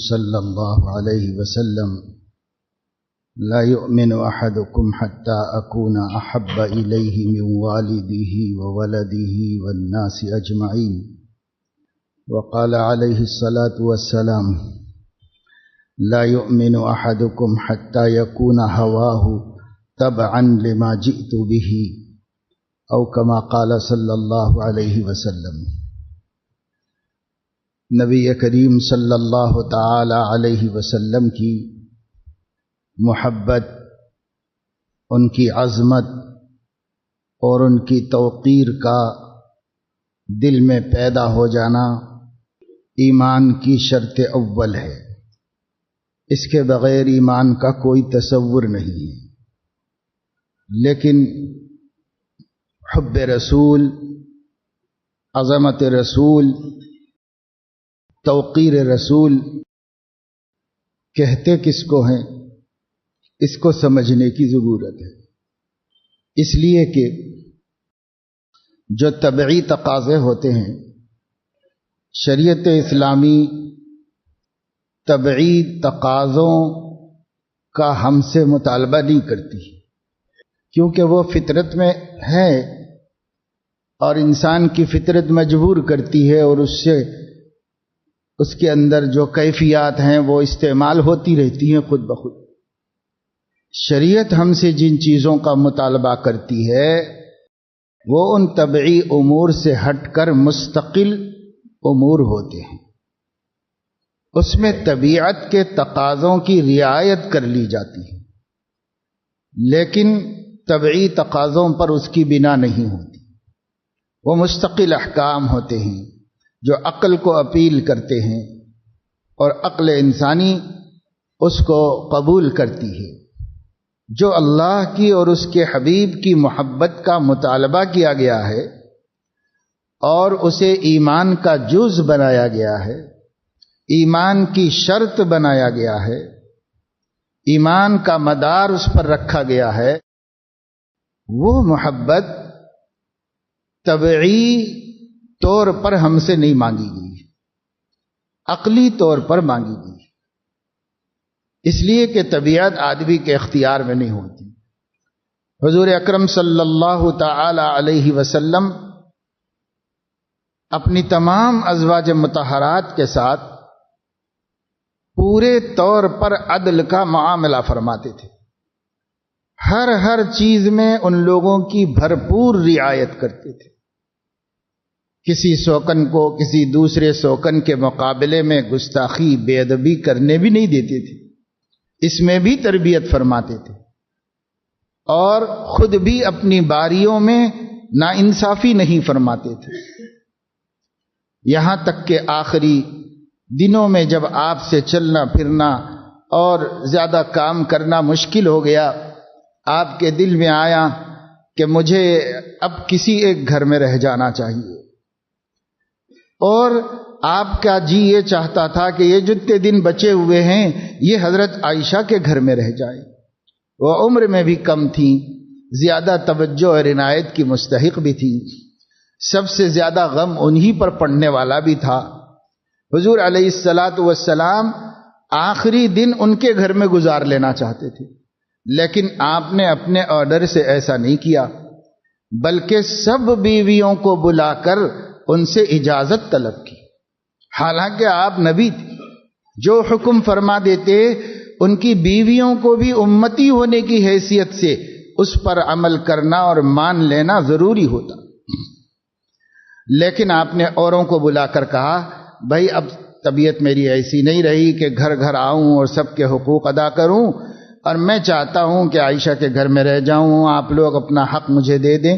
صلى الله عليه وسلم لا يؤمن أحدكم حتى أكون أحب إليه من والده وولده والناس أجمعين. وقال عليه الصلاة والسلام لا يؤمن أحدكم حتى يكون هواه تبعا لما جئت به او كما قال صلی اللہ علیہ وسلم. نبی کریم صلی اللہ تعالی علیہ وسلم کی محبت، ان کی عظمت اور ان کی توقیر کا دل میں پیدا ہو جانا ایمان کی شرط اول ہے. اس کے بغیر ایمان کا کوئی تصور نہیں ہے. لیکن حب رسول، عظمت رسول، توقیر رسول کہتے کس کو ہیں، اس کو سمجھنے کی ضرورت ہے. اس لیے کہ جو طبعی تقاضے ہوتے ہیں، شریعت اسلامی طبعی تقاضوں کا ہم سے مطالبہ نہیں کرتی، کیونکہ وہ فطرت میں ہے اور انسان کی فطرت مجبور کرتی ہے، اور اس کے اندر جو کیفیات ہیں وہ استعمال ہوتی رہتی ہیں خود بخود. شریعت ہم سے جن چیزوں کا مطالبہ کرتی ہے وہ ان طبعی امور سے ہٹ کر مستقل امور ہوتے ہیں. اس میں طبیعت کے تقاضوں کی رعایت کر لی جاتی ہے، لیکن طبعی تقاضوں پر اس کی بنا نہیں ہوتی. وہ مستقل احکام ہوتے ہیں جو عقل کو اپیل کرتے ہیں اور عقل انسانی اس کو قبول کرتی ہے. جو اللہ کی اور اس کے حبیب کی محبت کا مطالبہ کیا گیا ہے اور اسے ایمان کا جز بنایا گیا ہے، ایمان کی شرط بنایا گیا ہے، ایمان کا مدار اس پر رکھا گیا ہے، وہ محبت طبعی طور پر ہم سے نہیں مانگی گئی، عقلی طور پر مانگی گئی. اس لیے کہ طبیعت آدمی کے اختیار میں نہیں ہوتی. حضور اکرم صلی اللہ تعالی علیہ وسلم اپنی تمام ازواج مطہرات کے ساتھ پورے طور پر عدل کا معاملہ فرماتے تھے. ہر چیز میں ان لوگوں کی بھرپور رعایت کرتے تھے. کسی سوکن کو کسی دوسرے سوکن کے مقابلے میں گستاخی، بے ادبی کرنے بھی نہیں دیتے تھے. اس میں بھی تربیت فرماتے تھے، اور خود بھی اپنی باریوں میں ناانصافی نہیں فرماتے تھے. یہاں تک کہ آخری دنوں میں جب آپ سے چلنا پھرنا اور زیادہ کام کرنا مشکل ہو گیا، آپ کے دل میں آیا کہ مجھے اب کسی ایک گھر میں رہ جانا چاہیے، اور آپ کا جی یہ چاہتا تھا کہ یہ جتنے دن بچے ہوئے ہیں یہ حضرت عائشہ کے گھر میں رہ جائیں. وہ عمر میں بھی کم تھیں، زیادہ توجہ اور عنایت کی مستحق بھی تھیں، سب سے زیادہ غم انہی پر پڑنے والا بھی تھا. حضور علیہ الصلاۃ والسلام آخری دن ان کے گھر میں گزار لینا چاہتے تھے، لیکن آپ نے اپنے آرڈر سے ایسا نہیں کیا، بلکہ سب بیویوں کو بلا کر ان سے اجازت طلب کی. حالانکہ آپ نبی تھے، جو حکم فرما دیتے ان کی بیویوں کو بھی امتی ہونے کی حیثیت سے اس پر عمل کرنا اور مان لینا ضروری ہوتا. لیکن آپ نے اوروں کو بلا کر کہا بھائی اب طبیعت میری ایسی نہیں رہی کہ گھر گھر آؤں اور سب کے حقوق ادا کروں، اور میں چاہتا ہوں کہ عائشہ کے گھر میں رہ جاؤں، آپ لوگ اپنا حق مجھے دے دیں.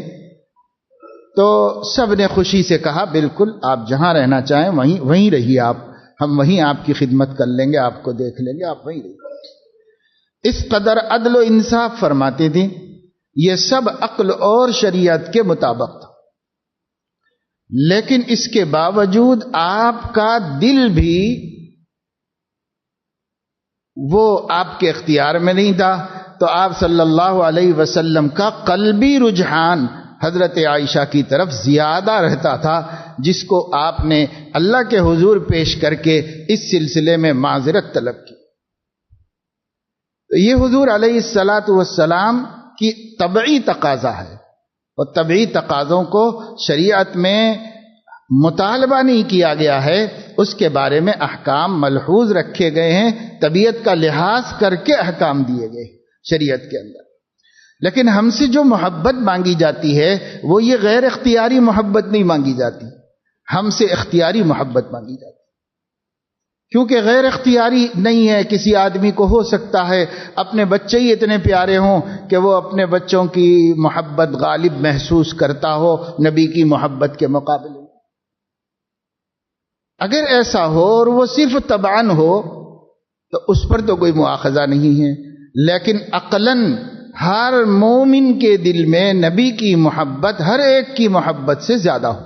تو سب نے خوشی سے کہا بالکل آپ جہاں رہنا چاہیں وہیں رہیے، ہم وہیں آپ کی خدمت کر لیں گے، آپ کو دیکھ لیں گے، آپ وہیں رہیے. اس قدر عدل و انصاف فرماتے تھے. یہ سب عقل اور شریعت کے مطابق تھا، لیکن اس کے باوجود آپ کا دل بھی وہ آپ کے اختیار میں نہیں تھا. تو آپ صلی اللہ علیہ وسلم کا قلبی رجحان حضرت عائشہ کی طرف زیادہ رہتا تھا، جس کو آپ نے اللہ کے حضور پیش کر کے اس سلسلے میں معذرت طلب کی۔ تو یہ حضور علیہ الصلاۃ والسلام کی طبعی تقاضا ہے، اور طبعی تقاضوں کو شریعت میں مطالبہ نہیں کیا گیا ہے، اس کے بارے میں احکام ملحوظ رکھے گئے ہیں، طبیعت کا لحاظ کر کے احکام دیے گئے شریعت کے اندر۔ لیکن ہم سے جو محبت مانگی جاتی ہے وہ یہ غیر اختیاری محبت نہیں مانگی جاتی، ہم سے اختیاری محبت مانگی جاتی، کیونکہ غیر اختیاری نہیں ہے۔ کسی آدمی کو ہو سکتا ہے اپنے بچے ہی اتنے پیارے ہوں کہ وہ اپنے بچوں کی محبت غالب محسوس کرتا ہو نبی کی محبت کے مقابلے میں۔ اگر ایسا ہو اور وہ صرف طبعاً ہو تو اس پر تو کوئی مؤاخذہ نہیں ہے، لیکن عقلاً ہر مومن کے دل میں نبی کی محبت ہر ایک کی محبت سے زیادہ ہو۔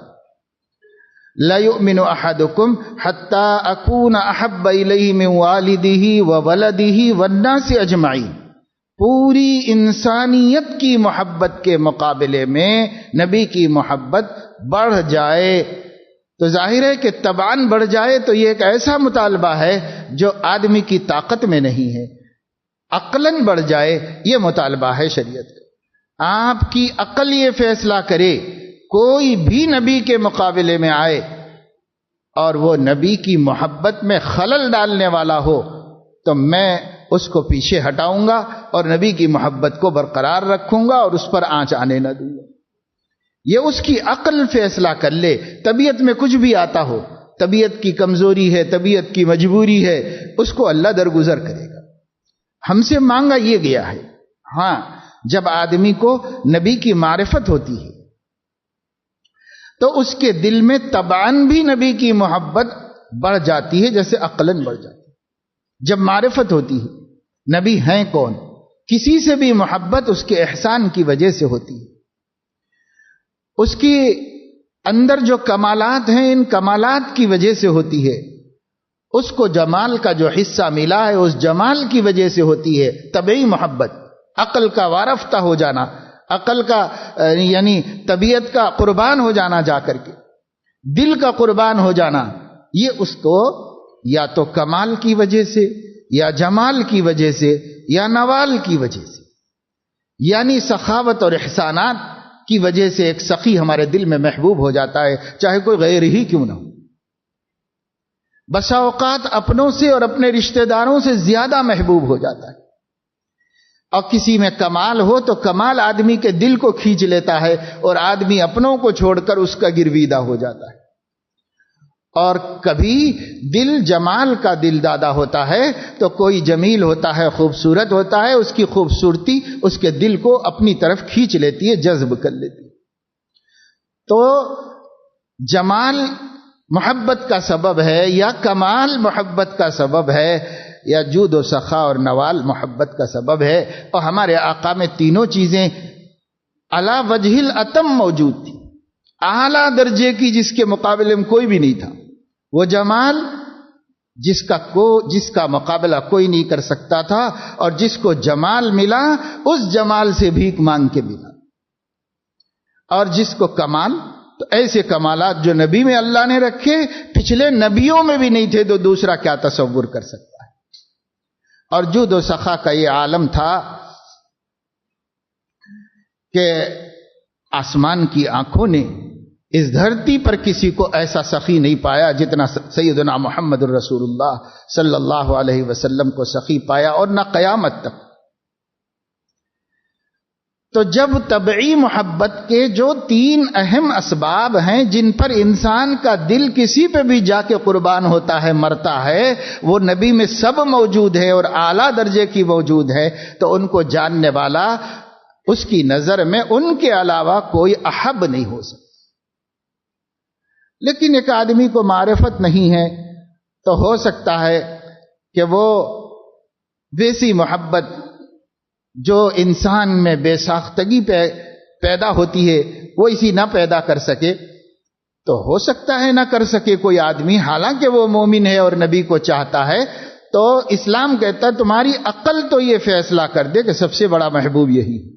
لا يؤمن احدكم حتى اكون احب اليه من والده وولده والناس اجمعين، پوری انسانیت کی محبت کے مقابلے میں نبی کی محبت بڑھ جائے تو ظاہر ہے کہ طبعاً بڑھ جائے تو یہ ایک ایسا مطالبہ ہے جو آدمی کی طاقت میں نہیں ہے۔ عقلاً بڑھ جائے یہ مطالبہ ہے شریعت کا۔ آپ کی عقل یہ فیصلہ کرے کوئی بھی نبی کے مقابلے میں آئے اور وہ نبی کی محبت میں خلل ڈالنے والا ہو تو میں اس کو پیچھے ہٹاؤں گا اور نبی کی محبت کو برقرار رکھوں گا اور اس پر آنچ آنے نہ دوں گا۔ یہ اس کی عقل فیصلہ کر لے، طبیعت میں کچھ بھی آتا ہو، طبیعت کی کمزوری ہے، طبیعت کی مجبوری ہے، اس کو اللہ درگزر کرے گا۔ ہم سے مانگا یہ گیا ہے۔ ہاں، جب آدمی کو نبی کی معرفت ہوتی ہے تو اس کے دل میں طبعاً بھی نبی کی محبت بڑھ جاتی ہے جیسے عقلاً بڑھ جاتی ہے۔ جب معرفت ہوتی ہے نبی ہیں کون، کسی سے بھی محبت اس کے احسان کی وجہ سے ہوتی ہے، اس کی اندر جو کمالات ہیں ان کمالات کی وجہ سے ہوتی ہے، اس کو جمال کا جو حصہ ملا ہے اس جمال کی وجہ سے ہوتی ہے طبعی محبت۔ عقل کا وارفتہ ہو جانا، عقل کا یعنی طبیعت کا قربان ہو جانا، جا کر کے دل کا قربان ہو جانا، یہ اس کو یا تو کمال کی وجہ سے یا جمال کی وجہ سے یا نوال کی وجہ سے، یعنی سخاوت اور احسانات کی وجہ سے ایک سخی ہمارے دل میں محبوب ہو جاتا ہے، چاہے کوئی غیر ہی کیوں نہ ہو۔ بسا اوقات اپنوں سے اور اپنے رشتہ داروں سے زیادہ محبوب ہو جاتا ہے، اور کسی میں کمال ہو تو کمال آدمی کے دل کو کھینچ لیتا ہے اور آدمی اپنوں کو چھوڑ کر اس کا گرویدہ ہو جاتا ہے۔ اور کبھی دل جمال کا دل دادا ہوتا ہے تو کوئی جمیل ہوتا ہے، خوبصورت ہوتا ہے، اس کی خوبصورتی اس کے دل کو اپنی طرف کھینچ لیتی ہے، جذب کر لیتی ہے۔ تو جمال محبت کا سبب ہے یا کمال محبت کا سبب ہے یا جود و سخا اور نوال محبت کا سبب ہے، اور ہمارے آقا میں تینوں چیزیں علی وجہ الاتم موجود تھی، اعلیٰ درجے کی، جس کے مقابلے میں کوئی بھی نہیں تھا۔ وہ جمال جس کا مقابلہ کوئی نہیں کر سکتا تھا، اور جس کو جمال ملا اس جمال سے بھیک مانگ کے ملا، اور جس کو کمال، تو ایسے کمالات جو نبی میں اللہ نے رکھے پچھلے نبیوں میں بھی نہیں تھے تو دوسرا کیا تصور کر سکتا ہے۔ اور جود و سخا کا یہ عالم تھا کہ آسمان کی آنکھوں نے اس دھرتی پر کسی کو ایسا سخی نہیں پایا جتنا سیدنا محمد الرسول اللہ صلی اللہ علیہ وسلم کو سخی پایا، اور نہ قیامت تک۔ تو جب طبعی محبت کے جو تین اہم اسباب ہیں جن پر انسان کا دل کسی پہ بھی جا کے قربان ہوتا ہے، مرتا ہے، وہ نبی میں سب موجود ہے اور اعلیٰ درجے کی موجود ہے، تو ان کو جاننے والا اس کی نظر میں ان کے علاوہ کوئی احب نہیں ہو سکتا۔ لیکن ایک آدمی کو معرفت نہیں ہے تو ہو سکتا ہے کہ وہ ویسی محبت جو انسان میں بے ساختگی پیدا ہوتی ہے وہ اسی نہ پیدا کر سکے، تو ہو سکتا ہے نہ کر سکے کوئی آدمی، حالانکہ وہ مومن ہے اور نبی کو چاہتا ہے، تو اسلام کہتا ہے تمہاری عقل تو یہ فیصلہ کر دے کہ سب سے بڑا محبوب یہی ہے،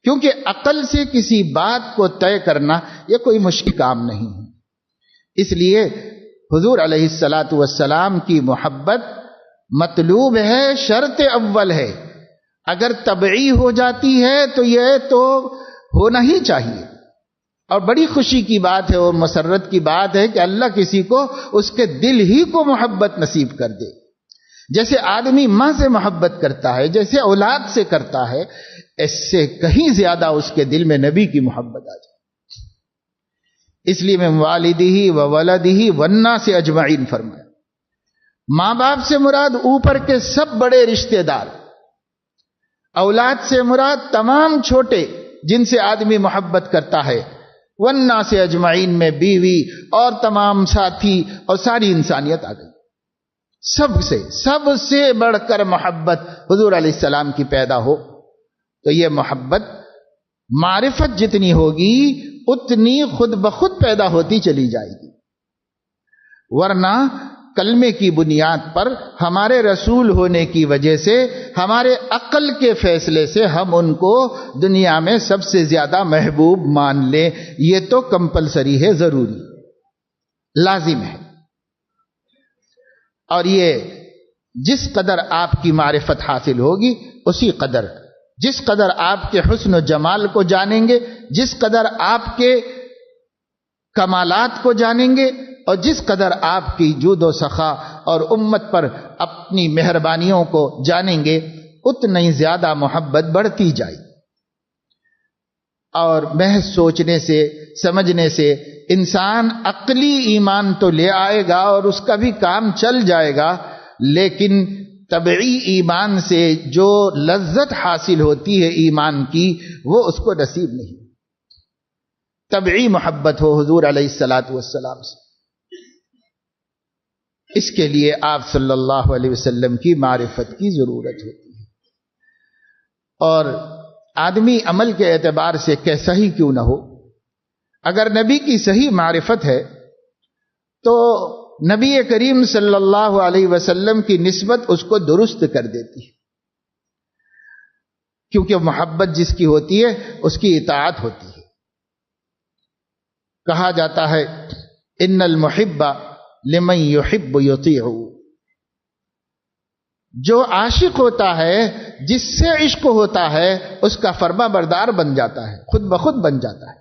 کیونکہ عقل سے کسی بات کو طے کرنا یہ کوئی مشکل کام نہیں ہے۔ اس لیے حضور علیہ الصلاۃ والسلام کی محبت مطلوب ہے، شرط اول ہے. اگر طبعی ہو جاتی ہے تو یہ تو ہونا ہی چاہیے. اور بڑی خوشی کی بات ہے اور مسرت کی بات ہے کہ اللہ کسی کو اس کے دل ہی کو محبت نصیب کر دے. جیسے آدمی ماں سے محبت کرتا ہے، جیسے اولاد سے کرتا ہے، اس سے کہیں زیادہ اس کے دل میں نبی کی محبت آ جائے. اس لیے میں والدہ و ولدہ والناس اجمعین فرمایا. ماں باپ سے مراد اوپر کے سب بڑے رشتہ دار، اولاد سے مراد تمام چھوٹے جن سے آدمی محبت کرتا ہے. والناس اجمعین میں بیوی اور تمام ساتھی اور ساری انسانیت آ گئی. سب سے بڑھ کر محبت حضور علیہ السلام کی پیدا ہو تو یہ محبت معرفت جتنی ہوگی اتنی خود بخود پیدا ہوتی چلی جائے گی. ورنہ کلمے کی بنیاد پر ہمارے رسول ہونے کی وجہ سے، ہمارے عقل کے فیصلے سے ہم ان کو دنیا میں سب سے زیادہ محبوب مان لیں، یہ تو کمپلسری ہے، ضروری لازم ہے. اور یہ جس قدر آپ کی معرفت حاصل ہوگی اسی قدر، جس قدر آپ کے حسن و جمال کو جانیں گے، جس قدر آپ کے کمالات کو جانیں گے، اور جس قدر آپ کی جود و سخا اور امت پر اپنی مہربانیوں کو جانیں گے، اتنی زیادہ محبت بڑھتی جائے. اور محض سوچنے سے سمجھنے سے انسان عقلی ایمان تو لے آئے گا اور اس کا بھی کام چل جائے گا، لیکن طبعی ایمان سے جو لذت حاصل ہوتی ہے ایمان کی وہ اس کو نصیب نہیں. طبعی محبت ہو حضور علیہ الصلاۃ والسلام سے. اس کے لیے آپ صلی اللہ علیہ وسلم کی معرفت کی ضرورت ہوتی ہے. اور آدمی عمل کے اعتبار سے کیسا ہی کیوں نہ ہو، اگر نبی کی صحیح معرفت ہے تو نبی کریم صلی اللہ علیہ وسلم کی نسبت اس کو درست کر دیتی ہے. کیونکہ محبت جس کی ہوتی ہے اس کی اطاعت ہوتی ہے. کہا جاتا ہے ان المحب لمن یحب یطیع. جو عاشق ہوتا ہے، جس سے عشق ہوتا ہے، اس کا فرما بردار بن جاتا ہے، خود بخود بن جاتا ہے.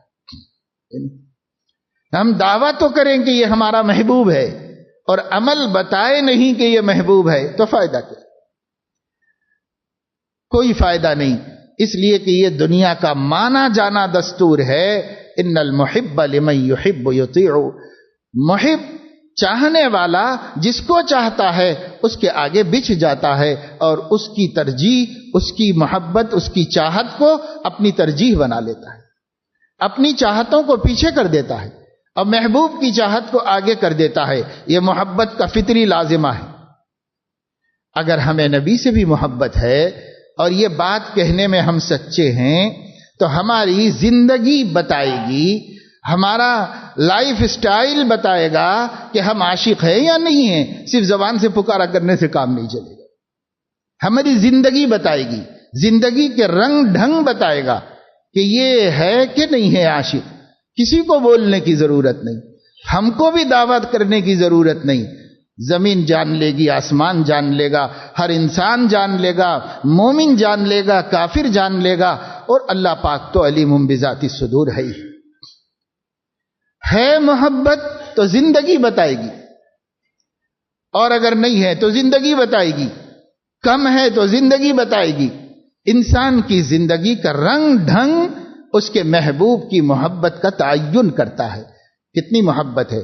ہم دعویٰ تو کریں کہ یہ ہمارا محبوب ہے اور عمل بتائے نہیں کہ یہ محبوب ہے تو فائدہ کیا؟ کوئی فائدہ نہیں. اس لیے کہ یہ دنیا کا مانا جانا دستور ہے. ان المحب لمن یحب یطیع. محب چاہنے والا جس کو چاہتا ہے اس کے آگے بچھ جاتا ہے اور اس کی ترجیح، اس کی محبت، اس کی چاہت کو اپنی ترجیح بنا لیتا ہے، اپنی چاہتوں کو پیچھے کر دیتا ہے اور محبوب کی چاہت کو آگے کر دیتا ہے. یہ محبت کا فطری لازمہ ہے. اگر ہمیں نبی سے بھی محبت ہے اور یہ بات کہنے میں ہم سچے ہیں تو ہماری زندگی بتائے گی، ہمارا لائف سٹائل بتائے گا کہ ہم عاشق ہیں یا نہیں ہیں. صرف زبان سے پکارا کرنے سے کام نہیں چلے گا. ہماری زندگی بتائے گی، زندگی کے رنگ ڈھنگ بتائے گا کہ یہ ہے کہ نہیں ہے عاشق. کسی کو بولنے کی ضرورت نہیں، ہم کو بھی دعوت کرنے کی ضرورت نہیں. زمین جان لے گی، آسمان جان لے گا، ہر انسان جان لے گا، مومن جان لے گا، کافر جان لے گا. اور اللہ پاک تو علیم بذات الصدور ہے ہی. ہے محبت تو زندگی بتائے گی، اور اگر نہیں ہے تو زندگی بتائے گی. کم ہے تو زندگی بتائے گی. انسان کی زندگی کا رنگ ڈھنگ اس کے محبوب کی محبت کا تعین کرتا ہے. کتنی محبت ہے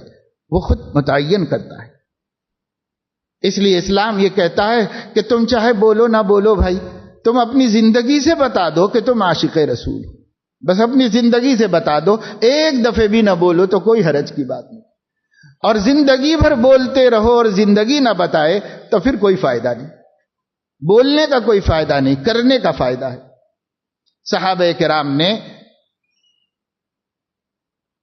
وہ خود متعین کرتا ہے. اس لیے اسلام یہ کہتا ہے کہ تم چاہے بولو نہ بولو بھائی، تم اپنی زندگی سے بتا دو کہ تم عاشق رسول ہو. بس اپنی زندگی سے بتا دو، ایک دفعے بھی نہ بولو تو کوئی حرج کی بات نہیں. اور زندگی بھر بولتے رہو اور زندگی نہ بتائے تو پھر کوئی فائدہ نہیں. بولنے کا کوئی فائدہ نہیں، کرنے کا فائدہ ہے. صحابہ کرام نے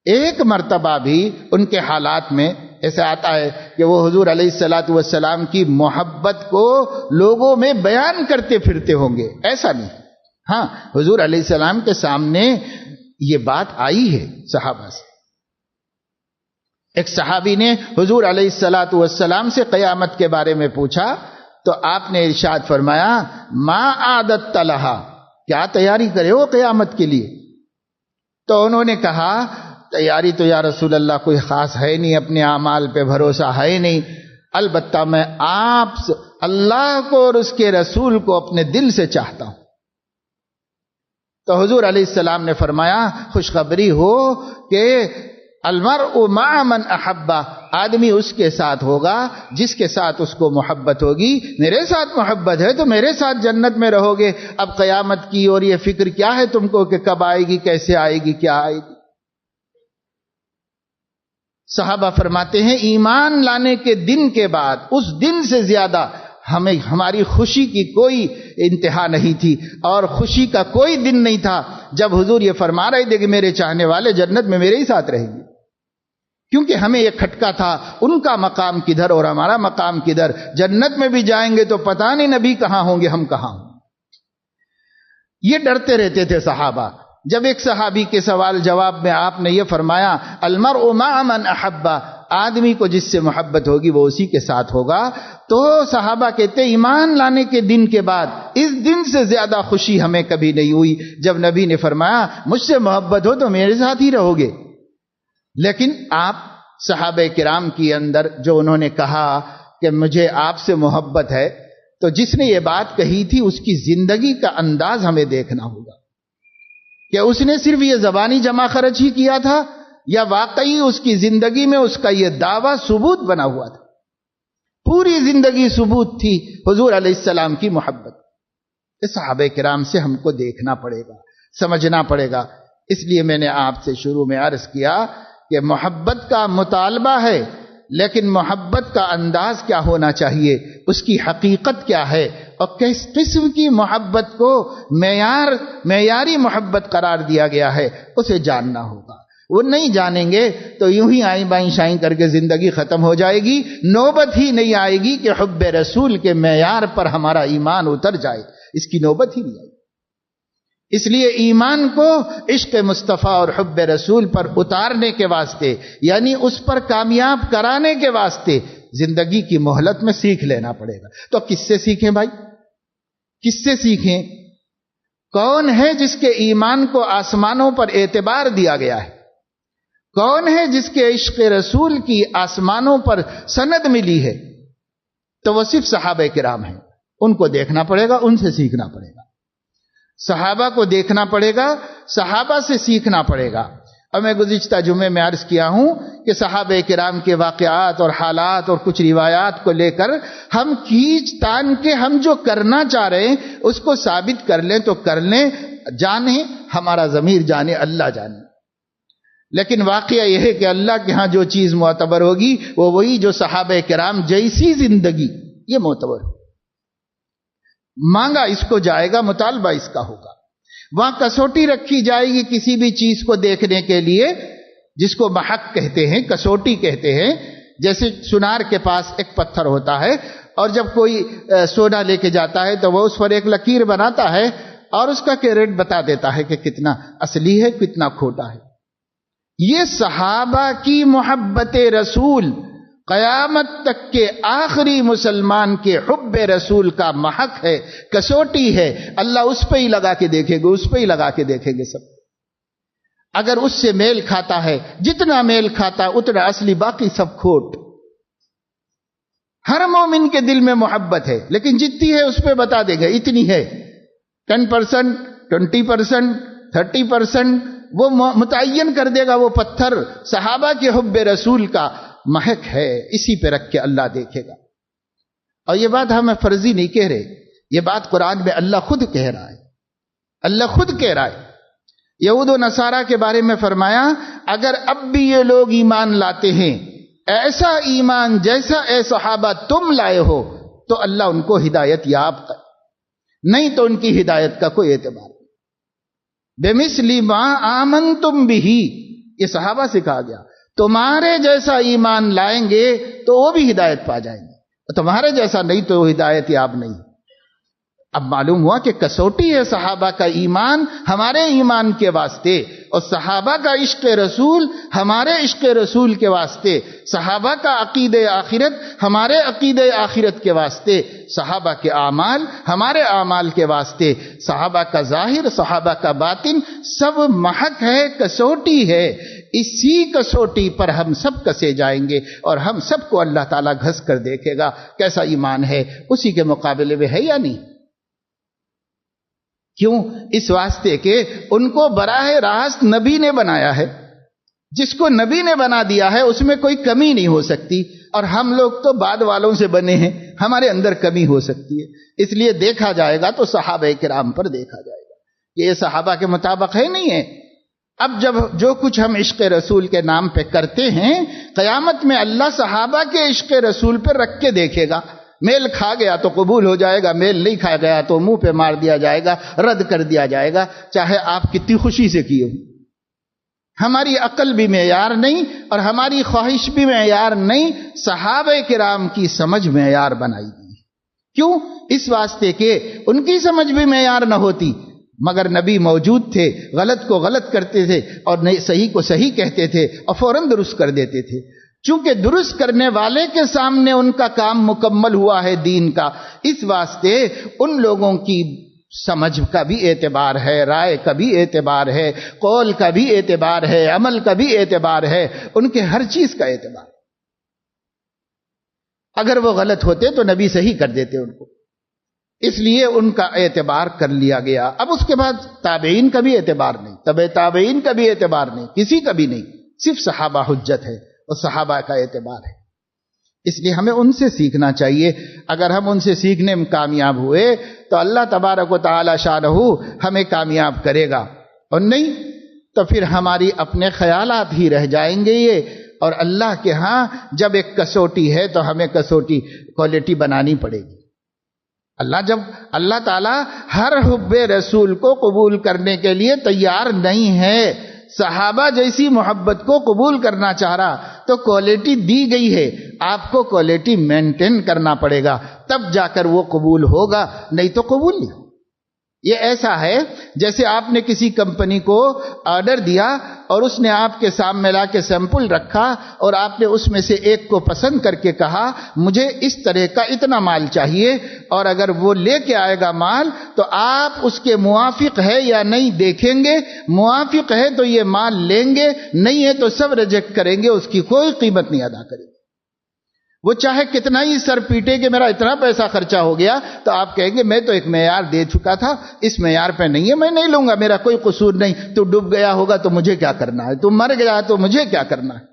ایک مرتبہ بھی ان کے حالات میں ایسا آتا ہے کہ وہ حضور علیہ الصلاۃ والسلام کی محبت کو لوگوں میں بیان کرتے پھرتے ہوں گے، ایسا نہیں. ہاں، حضور علیہ السلام کے سامنے یہ بات آئی ہے صحابہ سے. ایک صحابی نے حضور علیہ الصلاۃ والسلام سے قیامت کے بارے میں پوچھا تو آپ نے ارشاد فرمایا ما عادت لہا، کیا تیاری کرے ہو قیامت کے لیے؟ تو انہوں نے کہا تیاری تو یا رسول اللہ کوئی خاص ہے نہیں، اپنے اعمال پہ بھروسہ ہے نہیں، البتہ میں آپ اللہ کو اور اس کے رسول کو اپنے دل سے چاہتا ہوں۔ تو حضور علیہ السلام نے فرمایا خوشخبری ہو کہ المرء مع من احبہ، آدمی اس کے ساتھ ہوگا جس کے ساتھ اس کو محبت ہوگی۔ میرے ساتھ محبت ہے تو میرے ساتھ جنت میں رہو گے۔ اب قیامت کی اور یہ فکر کیا ہے تم کو کہ کب آئے گی، کیسے آئے گی، کیا آئے گی؟ صحابہ فرماتے ہیں ایمان لانے کے دن کے بعد اس دن سے زیادہ ہمیں ہماری خوشی کی کوئی انتہا نہیں تھی، اور خوشی کا کوئی دن نہیں تھا جب حضور یہ فرما رہے تھے کہ میرے چاہنے والے جنت میں میرے ہی ساتھ رہیں گے، کیونکہ ہمیں یہ کھٹکا تھا ان کا مقام کدھر اور ہمارا مقام کدھر، جنت میں بھی جائیں گے تو پتہ نہیں نبی کہاں ہوں گے، ہم کہاں ہوں۔ یہ ڈرتے رہتے تھے صحابہ۔ جب ایک صحابی کے سوال جواب میں آپ نے یہ فرمایا المرء مع من احبہ، آدمی کو جس سے محبت ہوگی وہ اسی کے ساتھ ہوگا، تو صحابہ کہتے ایمان لانے کے دن کے بعد اس دن سے زیادہ خوشی ہمیں کبھی نہیں ہوئی جب نبی نے فرمایا مجھ سے محبت ہو تو میرے ساتھ ہی رہو گے۔ لیکن آپ صحابہ کرام کی اندر جو انہوں نے کہا کہ مجھے آپ سے محبت ہے، تو جس نے یہ بات کہی تھی اس کی زندگی کا انداز ہمیں دیکھنا ہوگا کہ اس نے صرف یہ زبانی جمع خرچ ہی کیا تھا یا واقعی اس کی زندگی میں اس کا یہ دعویٰ ثبوت بنا ہوا تھا۔ پوری زندگی ثبوت تھی حضور علیہ السلام کی محبت۔ اس صحابہ کرام سے ہم کو دیکھنا پڑے گا، سمجھنا پڑے گا۔ اس لیے میں نے آپ سے شروع میں عرض کیا کہ محبت کا مطالبہ ہے، لیکن محبت کا انداز کیا ہونا چاہیے، اس کی حقیقت کیا ہے، اور کس قسم کی محبت کو معیاری محبت قرار دیا گیا ہے، اسے جاننا ہوگا۔ وہ نہیں جانیں گے تو یوں ہی آئیں بائیں شائیں کر کے زندگی ختم ہو جائے گی، نوبت ہی نہیں آئے گی کہ حب رسول کے معیار پر ہمارا ایمان اتر جائے، اس کی نوبت ہی نہیں آئے گی۔ اس لیے ایمان کو عشق مصطفیٰ اور حب رسول پر اتارنے کے واسطے، یعنی اس پر کامیاب کرانے کے واسطے زندگی کی مہلت میں سیکھ لینا پڑے گا۔ تو کس سے سیکھیں بھائی؟ کس سے سیکھیں؟ کون ہے جس کے ایمان کو آسمانوں پر اعتبار دیا گیا ہے؟ کون ہے جس کے عشق رسول کی آسمانوں پر سند ملی ہے؟ تو وہ صرف صحابہ کرام ہیں۔ ان کو دیکھنا پڑے گا، ان سے سیکھنا پڑے گا۔ صحابہ کو دیکھنا پڑے گا، صحابہ سے سیکھنا پڑے گا۔ اور میں گزشتہ جمعے میں عرض کیا ہوں کہ صحابہ کرام کے واقعات اور حالات اور کچھ روایات کو لے کر ہم کھینچ تان کے ہم جو کرنا چاہ رہے ہیں اس کو ثابت کر لیں تو کر لیں، جانیں ہمارا ضمیر جانے، اللہ جانے۔ لیکن واقعہ یہ ہے کہ اللہ کے ہاں جو چیز معتبر ہوگی وہ وہی جو صحابہ کرام جیسی زندگی یہ معتبر ہو، مانگا اس کو جائے گا، مطالبہ اس کا ہوگا۔ وہاں کسوٹی رکھی جائے گی کسی بھی چیز کو دیکھنے کے لیے، جس کو محک کہتے ہیں، کسوٹی کہتے ہیں۔ جیسے سنار کے پاس ایک پتھر ہوتا ہے اور جب کوئی سونا لے کے جاتا ہے تو وہ اس پر ایک لکیر بناتا ہے اور اس کا ریٹ بتا دیتا ہے کہ کتنا اصلی ہے کتنا کھوٹا ہے۔ یہ صحابہ کی محبت رسول قیامت تک کے آخری مسلمان کے حب رسول کا محک ہے، کسوٹی ہے۔ اللہ اس پہ ہی لگا کے دیکھے گا، اس پہ ہی لگا کے دیکھیں گے سب۔ اگر اس سے میل کھاتا ہے، جتنا میل کھاتا اتنا اصلی، باقی سب کھوٹ۔ ہر مومن کے دل میں محبت ہے، لیکن جتنی ہے اس پہ بتا دے گا اتنی ہے، 10%، 20%، 30%، وہ متعین کر دے گا۔ وہ پتھر صحابہ کے حب رسول کا محک ہے، اسی پہ رکھ کے اللہ دیکھے گا۔ اور یہ بات ہمیں فرضی نہیں کہہ رہے، یہ بات قرآن میں اللہ خود کہہ رہا ہے۔ اللہ خود کہہ رہا ہے۔ یہود و نصارہ کے بارے میں فرمایا اگر اب بھی یہ لوگ ایمان لاتے ہیں ایسا ایمان جیسا اے صحابہ تم لائے ہو تو اللہ ان کو ہدایت یاب کر، نہیں تو ان کی ہدایت کا کوئی اعتبار نہیں۔ بمثل ما آمنتم بہ، یہ صحابہ سے کہا گیا، تمہارے جیسا ایمان لائیں گے تو وہ بھی ہدایت پا جائیں گے، تمہارے جیسا نہیں تو وہ ہدایت یاب نہیں۔ اب معلوم ہوا کہ کسوٹی ہے صحابہ کا ایمان ہمارے ایمان کے واسطے، اور صحابہ کا عشق رسول ہمارے عشق رسول کے واسطے، صحابہ کا عقید آخرت ہمارے عقید آخرت کے واسطے، صحابہ کے اعمال ہمارے اعمال کے واسطے، صحابہ کا ظاہر صحابہ کا باطن سب محک ہے، کسوٹی ہے۔ اسی کسوٹی پر ہم سب کسے جائیں گے اور ہم سب کو اللہ تعالیٰ گھس کر دیکھے گا کیسا ایمان ہے، اسی کے مقابلے میں ہے یا نہیں؟ کیوں؟ اس واسطے کہ ان کو براہ راست نبی نے بنایا ہے۔ جس کو نبی نے بنا دیا ہے اس میں کوئی کمی نہیں ہو سکتی، اور ہم لوگ تو بعد والوں سے بنے ہیں، ہمارے اندر کمی ہو سکتی ہے۔ اس لیے دیکھا جائے گا تو صحابہ کرام پر دیکھا جائے گا کہ یہ صحابہ کے مطابق ہے نہیں ہے۔ اب جب جو کچھ ہم عشق رسول کے نام پہ کرتے ہیں، قیامت میں اللہ صحابہ کے عشق رسول پہ رکھ کے دیکھے گا۔ میل کھا گیا تو قبول ہو جائے گا، میل نہیں کھا گیا تو منہ پہ مار دیا جائے گا، رد کر دیا جائے گا، چاہے آپ کتنی خوشی سے کیے ہو۔ ہماری عقل بھی معیار نہیں اور ہماری خواہش بھی معیار نہیں، صحابہ کرام کی سمجھ معیار بنائی گئی۔ کیوں؟ اس واسطے کہ ان کی سمجھ بھی معیار نہ ہوتی، مگر نبی موجود تھے، غلط کو غلط کرتے تھے اور صحیح کو صحیح کہتے تھے اور فوراً درست کر دیتے تھے۔ چونکہ درست کرنے والے کے سامنے ان کا کام مکمل ہوا ہے دین کا، اس واسطے ان لوگوں کی سمجھ کا بھی اعتبار ہے، رائے کا بھی اعتبار ہے، قول کا بھی اعتبار ہے، عمل کا بھی اعتبار ہے، ان کے ہر چیز کا اعتبار۔ اگر وہ غلط ہوتے تو نبی صحیح کر دیتے ان کو، اس لیے ان کا اعتبار کر لیا گیا۔ اب اس کے بعد تابعین کا بھی اعتبار نہیں، تبع تابعین کا بھی اعتبار نہیں، کسی کا بھی نہیں، صرف صحابہ حجت ہے اور صحابہ کا اعتبار ہے۔ اس لیے ہمیں ان سے سیکھنا چاہیے۔ اگر ہم ان سے سیکھنے میں کامیاب ہوئے تو اللہ تبارک و تعالی شانہ ہمیں کامیاب کرے گا، اور نہیں تو پھر ہماری اپنے خیالات ہی رہ جائیں گے یہ، اور اللہ کے ہاں جب ایک کسوٹی ہے تو ہمیں کسوٹی کوالٹی بنانی پڑے گی۔ اللہ تعالیٰ ہر حب رسول کو قبول کرنے کے لیے تیار نہیں ہے۔ صحابہ جیسی محبت کو قبول کرنا چاہ رہا تو کوالٹی دی گئی ہے، آپ کو کوالٹی مینٹین کرنا پڑے گا، تب جا کر وہ قبول ہوگا، نہیں تو قبول نہیں۔ یہ ایسا ہے جیسے آپ نے کسی کمپنی کو آرڈر دیا اور اس نے آپ کے سامنے لا کے سیمپل رکھا اور آپ نے اس میں سے ایک کو پسند کر کے کہا مجھے اس طرح کا اتنا مال چاہیے، اور اگر وہ لے کے آئے گا مال تو آپ اس کے موافق ہے یا نہیں دیکھیں گے، موافق ہے تو یہ مال لیں گے، نہیں ہے تو سب ریجیکٹ کریں گے، اس کی کوئی قیمت نہیں ادا کریں گے۔ وہ چاہے کتنا ہی سر پیٹے کہ میرا اتنا پیسہ خرچہ ہو گیا، تو آپ کہیں گے میں تو ایک معیار دے چکا تھا، اس معیار پہ نہیں ہے، میں نہیں لوں گا، میرا کوئی قصور نہیں، تو ڈوب گیا ہوگا تو مجھے کیا کرنا ہے، تم مر گیا تو مجھے کیا کرنا ہے۔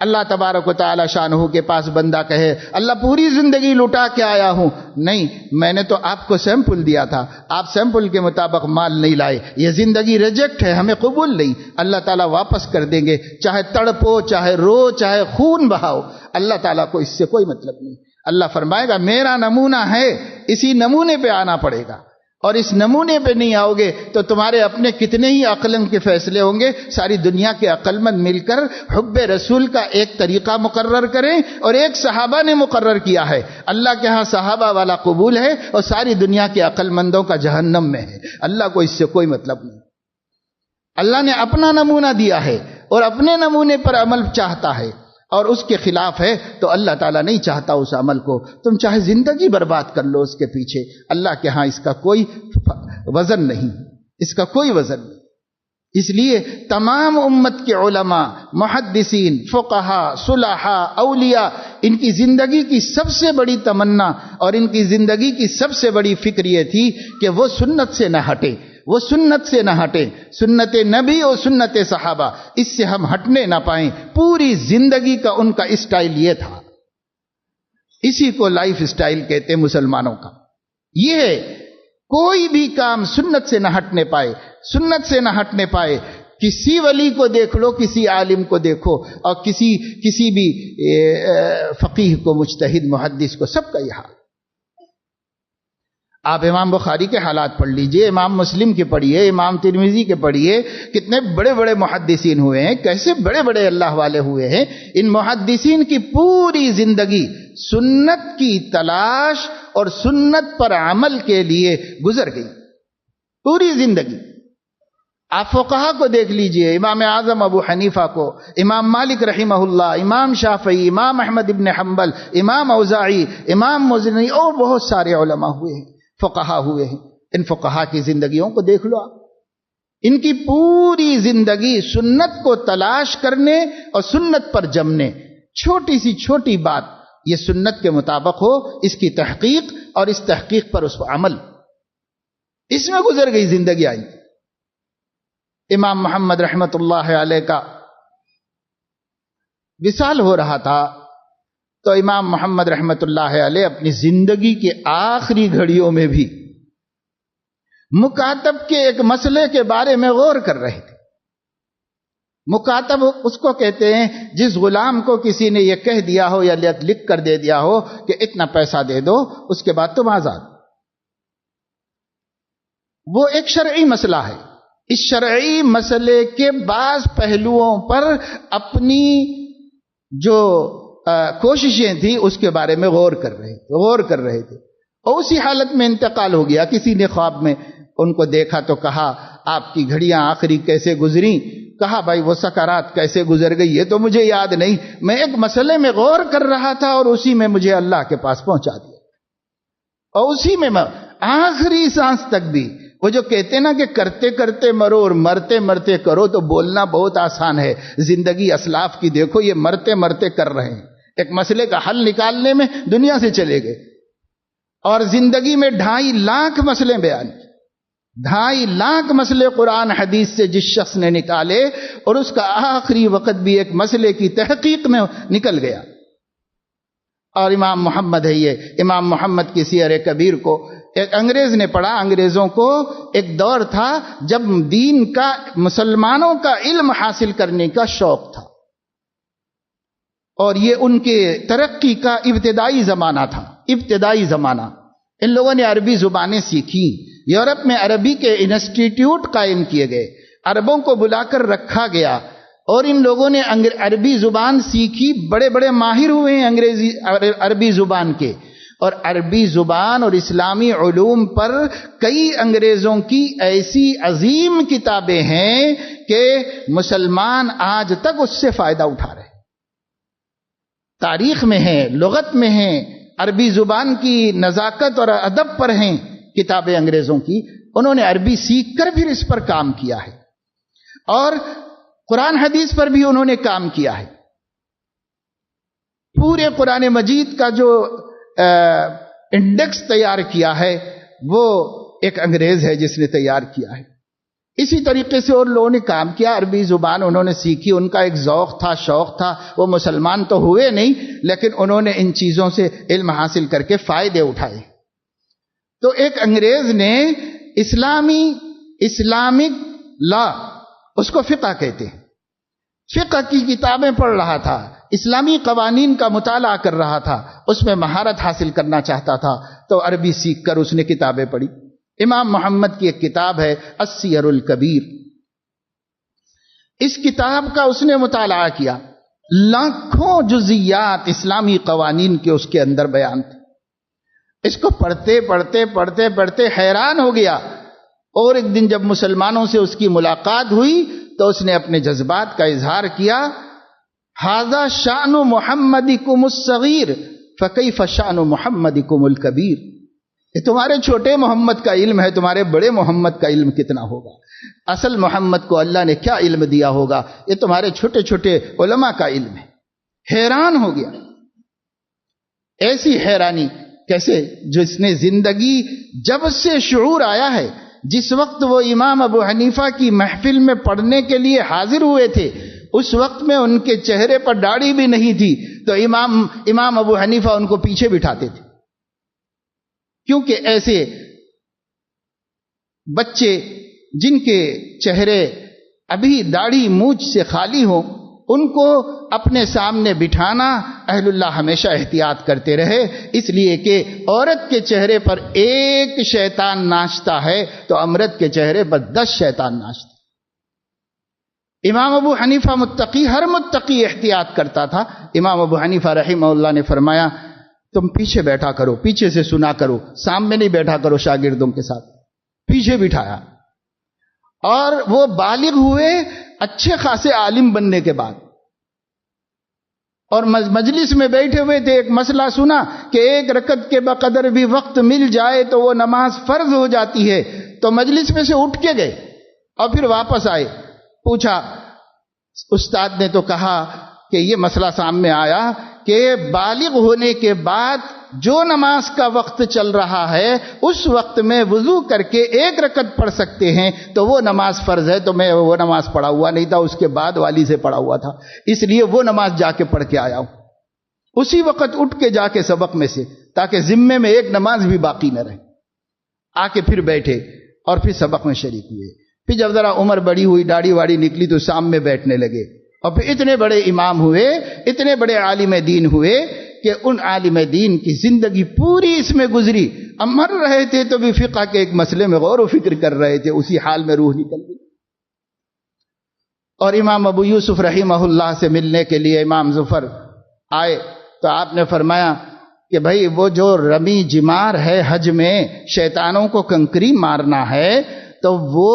اللہ تبارک و تعالی شانہ کے پاس بندہ کہے اللہ پوری زندگی لٹا کے آیا ہوں، نہیں میں نے تو آپ کو سیمپل دیا تھا، آپ سیمپل کے مطابق مال نہیں لائے، یہ زندگی ریجیکٹ ہے، ہمیں قبول نہیں، اللہ تعالیٰ واپس کر دیں گے، چاہے تڑپو، چاہے رو، چاہے خون بہاؤ، اللہ تعالیٰ کو اس سے کوئی مطلب نہیں۔ اللہ فرمائے گا میرا نمونہ ہے، اسی نمونے پہ آنا پڑے گا، اور اس نمونے پہ نہیں آؤ گے تو تمہارے اپنے کتنے ہی عقلمند کے فیصلے ہوں گے، ساری دنیا کے عقلمند مل کر حب رسول کا ایک طریقہ مقرر کریں، اور ایک صحابہ نے مقرر کیا ہے، اللہ کے ہاں صحابہ والا قبول ہے اور ساری دنیا کے عقلمندوں کا جہنم میں ہے، اللہ کو اس سے کوئی مطلب نہیں۔ اللہ نے اپنا نمونہ دیا ہے اور اپنے نمونے پر عمل چاہتا ہے، اور اس کے خلاف ہے تو اللہ تعالیٰ نہیں چاہتا اس عمل کو، تم چاہے زندگی برباد کر لو اس کے پیچھے، اللہ کے ہاں اس کا کوئی وزن نہیں، اس کا کوئی وزن نہیں۔ اس لیے تمام امت کے علماء، محدثین، فقہاء، صلحاء، اولیاء، ان کی زندگی کی سب سے بڑی تمنا اور ان کی زندگی کی سب سے بڑی فکر یہ تھی کہ وہ سنت سے نہ ہٹے، وہ سنت سے نہ ہٹے، سنت نبی اور سنت صحابہ، اس سے ہم ہٹنے نہ پائیں۔ پوری زندگی کا ان کا اسٹائل یہ تھا، اسی کو لائف اسٹائل کہتے ہیں مسلمانوں کا، یہ ہے کوئی بھی کام سنت سے نہ ہٹنے پائے، سنت سے نہ ہٹنے پائے۔ کسی ولی کو دیکھ لو، کسی عالم کو دیکھو، اور کسی بھی فقیہ کو، مجتہد محدث کو، سب کا یہ حال۔ آپ امام بخاری کے حالات پڑھ لیجئے، امام مسلم کے پڑھیے، امام ترمذی کے پڑھیے، کتنے بڑے بڑے محدثین ہوئے ہیں، کیسے بڑے بڑے اللہ والے ہوئے ہیں۔ ان محدثین کی پوری زندگی سنت کی تلاش اور سنت پر عمل کے لیے گزر گئی، پوری زندگی۔ آپ فقہا کو دیکھ لیجئے، امام اعظم ابو حنیفہ کو، امام مالک رحمہ اللہ، امام شافعی، امام احمد ابن حنبل، امام اوزاعی، امام مزنی، اور بہت سارے علماء ہوئے ہیں، فقہا ہوئے ہیں۔ ان فقہا کی زندگیوں کو دیکھ لو آپ، ان کی پوری زندگی سنت کو تلاش کرنے اور سنت پر جمنے، چھوٹی سی چھوٹی بات یہ سنت کے مطابق ہو، اس کی تحقیق اور اس تحقیق پر اس پر عمل، اس میں گزر گئی زندگی آئی۔ امام محمد رحمت اللہ علیہ کا وصال ہو رہا تھا تو امام محمد رحمت اللہ علیہ اپنی زندگی کے آخری گھڑیوں میں بھی مکاتب کے ایک مسئلے کے بارے میں غور کر رہے تھے۔ مکاتب اس کو کہتے ہیں جس غلام کو کسی نے یہ کہہ دیا ہو یا لکھ کر دے دیا ہو کہ اتنا پیسہ دے دو، اس کے بعد تم آزاد۔ وہ ایک شرعی مسئلہ ہے، اس شرعی مسئلے کے بعض پہلوؤں پر اپنی جو کوششیں تھیں اس کے بارے میں غور کر رہے تھے اور اسی حالت میں انتقال ہو گیا۔ کسی نے خواب میں ان کو دیکھا تو کہا آپ کی گھڑیاں آخری کیسے گزری؟ کہا بھائی وہ سکرات کیسے گزر گئی یہ تو مجھے یاد نہیں، میں ایک مسئلے میں غور کر رہا تھا اور اسی میں مجھے اللہ کے پاس پہنچا دیا، اور اسی میں آخری سانس تک بھی وہ جو کہتے نا کہ کرتے کرتے مرو اور مرتے مرتے کرو، تو بولنا بہت آسان ہے، زندگی اسلاف کی دیکھو، یہ مرتے مرتے کر رہے ہیں، ایک مسئلے کا حل نکالنے میں دنیا سے چلے گئے، اور زندگی میں 2.5 لاکھ مسئلے بیان، 2.5 لاکھ مسئلے قرآن حدیث سے جس شخص نے نکالے، اور اس کا آخری وقت بھی ایک مسئلے کی تحقیق میں نکل گیا۔ اور امام محمد ہے یہ، امام محمد کی سیر کبیر کو ایک انگریز نے پڑھا۔ انگریزوں کو ایک دور تھا جب دین کا، مسلمانوں کا علم حاصل کرنے کا شوق تھا، اور یہ ان کے ترقی کا ابتدائی زمانہ تھا، ابتدائی زمانہ۔ ان لوگوں نے عربی زبانیں سیکھی، یورپ میں عربی کے انسٹیٹیوٹ قائم کیے گئے، عربوں کو بلا کر رکھا گیا، اور ان لوگوں نے عربی زبان سیکھی، بڑے بڑے ماہر ہوئے ہیں عربی زبان کے، اور عربی زبان اور اسلامی علوم پر کئی انگریزوں کی ایسی عظیم کتابیں ہیں کہ مسلمان آج تک اس سے فائدہ اٹھا رہے ہیں، تاریخ میں ہیں، لغت میں ہیں، عربی زبان کی نزاکت اور ادب پر ہیں کتابیں انگریزوں کی۔ انہوں نے عربی سیکھ کر پھر اس پر کام کیا ہے، اور قرآن حدیث پر بھی انہوں نے کام کیا ہے۔ پورے قرآن مجید کا جو انڈیکس تیار کیا ہے وہ ایک انگریز ہے جس نے تیار کیا ہے۔ اسی طریقے سے اور لوگوں نے کام کیا، عربی زبان انہوں نے سیکھی، ان کا ایک ذوق تھا، شوق تھا، وہ مسلمان تو ہوئے نہیں لیکن انہوں نے ان چیزوں سے علم حاصل کر کے فائدے اٹھائے۔ تو ایک انگریز نے اسلامک لا، اس کو فقہ کہتے ہیں، فقہ کی کتابیں پڑھ رہا تھا، اسلامی قوانین کا مطالعہ کر رہا تھا، اس میں مہارت حاصل کرنا چاہتا تھا، تو عربی سیکھ کر اس نے کتابیں پڑھی۔ امام محمد کی ایک کتاب ہے السیر الکبیر، اس کتاب کا اس نے مطالعہ کیا، لاکھوں جزیات اسلامی قوانین کے اس کے اندر بیان تھے۔ اس کو پڑھتے پڑھتے پڑھتے پڑھتے حیران ہو گیا، اور ایک دن جب مسلمانوں سے اس کی ملاقات ہوئی تو اس نے اپنے جذبات کا اظہار کیا، ھذا شأن محمدکم الصغیر فکیف شأن محمدکم الکبیر، یہ تمہارے چھوٹے محمد کا علم ہے، تمہارے بڑے محمد کا علم کتنا ہوگا؟ اصل محمد کو اللہ نے کیا علم دیا ہوگا؟ یہ تمہارے چھوٹے چھوٹے علماء کا علم ہے۔ حیران ہو گیا، ایسی حیرانی کیسے جس نے زندگی جب سے شعور آیا ہے، جس وقت وہ امام ابو حنیفہ کی محفل میں پڑھنے کے لیے حاضر ہوئے تھے، اس وقت میں ان کے چہرے پر داڑھی بھی نہیں تھی، تو امام ابو حنیفہ ان کو پیچھے بٹھاتے تھے، کیونکہ ایسے بچے جن کے چہرے ابھی داڑھی مونچھ سے خالی ہوں، ان کو اپنے سامنے بٹھانا اہل اللہ ہمیشہ احتیاط کرتے رہے، اس لیے کہ عورت کے چہرے پر ایک شیطان ناچتا ہے تو امرد کے چہرے پر 10 شیطان ناچتے۔ امام ابو حنیفہ متقی، ہر متقی احتیاط کرتا تھا۔ امام ابو حنیفہ رحمہ اللہ نے فرمایا تم پیچھے بیٹھا کرو، پیچھے سے سنا کرو، سامنے نہیں بیٹھا کرو شاگردوں کے ساتھ، پیچھے بٹھایا، اور وہ بالغ ہوئے اچھے خاصے عالم بننے کے بعد، اور مجلس میں بیٹھے ہوئے تھے، ایک مسئلہ سنا کہ ایک رکعت کے بقدر بھی وقت مل جائے تو وہ نماز فرض ہو جاتی ہے، تو مجلس میں سے اٹھ کے گئے اور پھر واپس آئے. پوچھا، استاد نے تو کہا کہ یہ مسئلہ سامنے آیا کہ بالغ ہونے کے بعد جو نماز کا وقت چل رہا ہے اس وقت میں وضو کر کے ایک رکعت پڑھ سکتے ہیں، تو وہ نماز فرض ہے. تو میں وہ نماز پڑھا ہوا نہیں تھا، اس کے بعد والی سے پڑھا ہوا تھا، اس لیے وہ نماز جا کے پڑھ کے آیا ہوں اسی وقت اٹھ کے جا کے سبق میں سے، تاکہ ذمے میں ایک نماز بھی باقی نہ رہے. آ کے پھر بیٹھے اور پھر سبق میں شریک ہوئے. پھر جب ذرا عمر بڑی ہوئی، داڑھی واڑی نکلی، تو شام میں بیٹھنے لگے اور پھر اتنے بڑے امام ہوئے، اتنے بڑے عالم دین ہوئے کہ ان عالم دین کی زندگی پوری اس میں گزری. اب مر رہے تھے تو بھی فقہ کے ایک مسئلے میں غور و فکر کر رہے تھے، اسی حال میں روح نکل گئی. اور امام ابو یوسف رحمہ اللہ سے ملنے کے لیے امام ظفر آئے تو آپ نے فرمایا کہ بھائی وہ جو رمی جمار ہے حج میں، شیطانوں کو کنکری مارنا ہے، تو وہ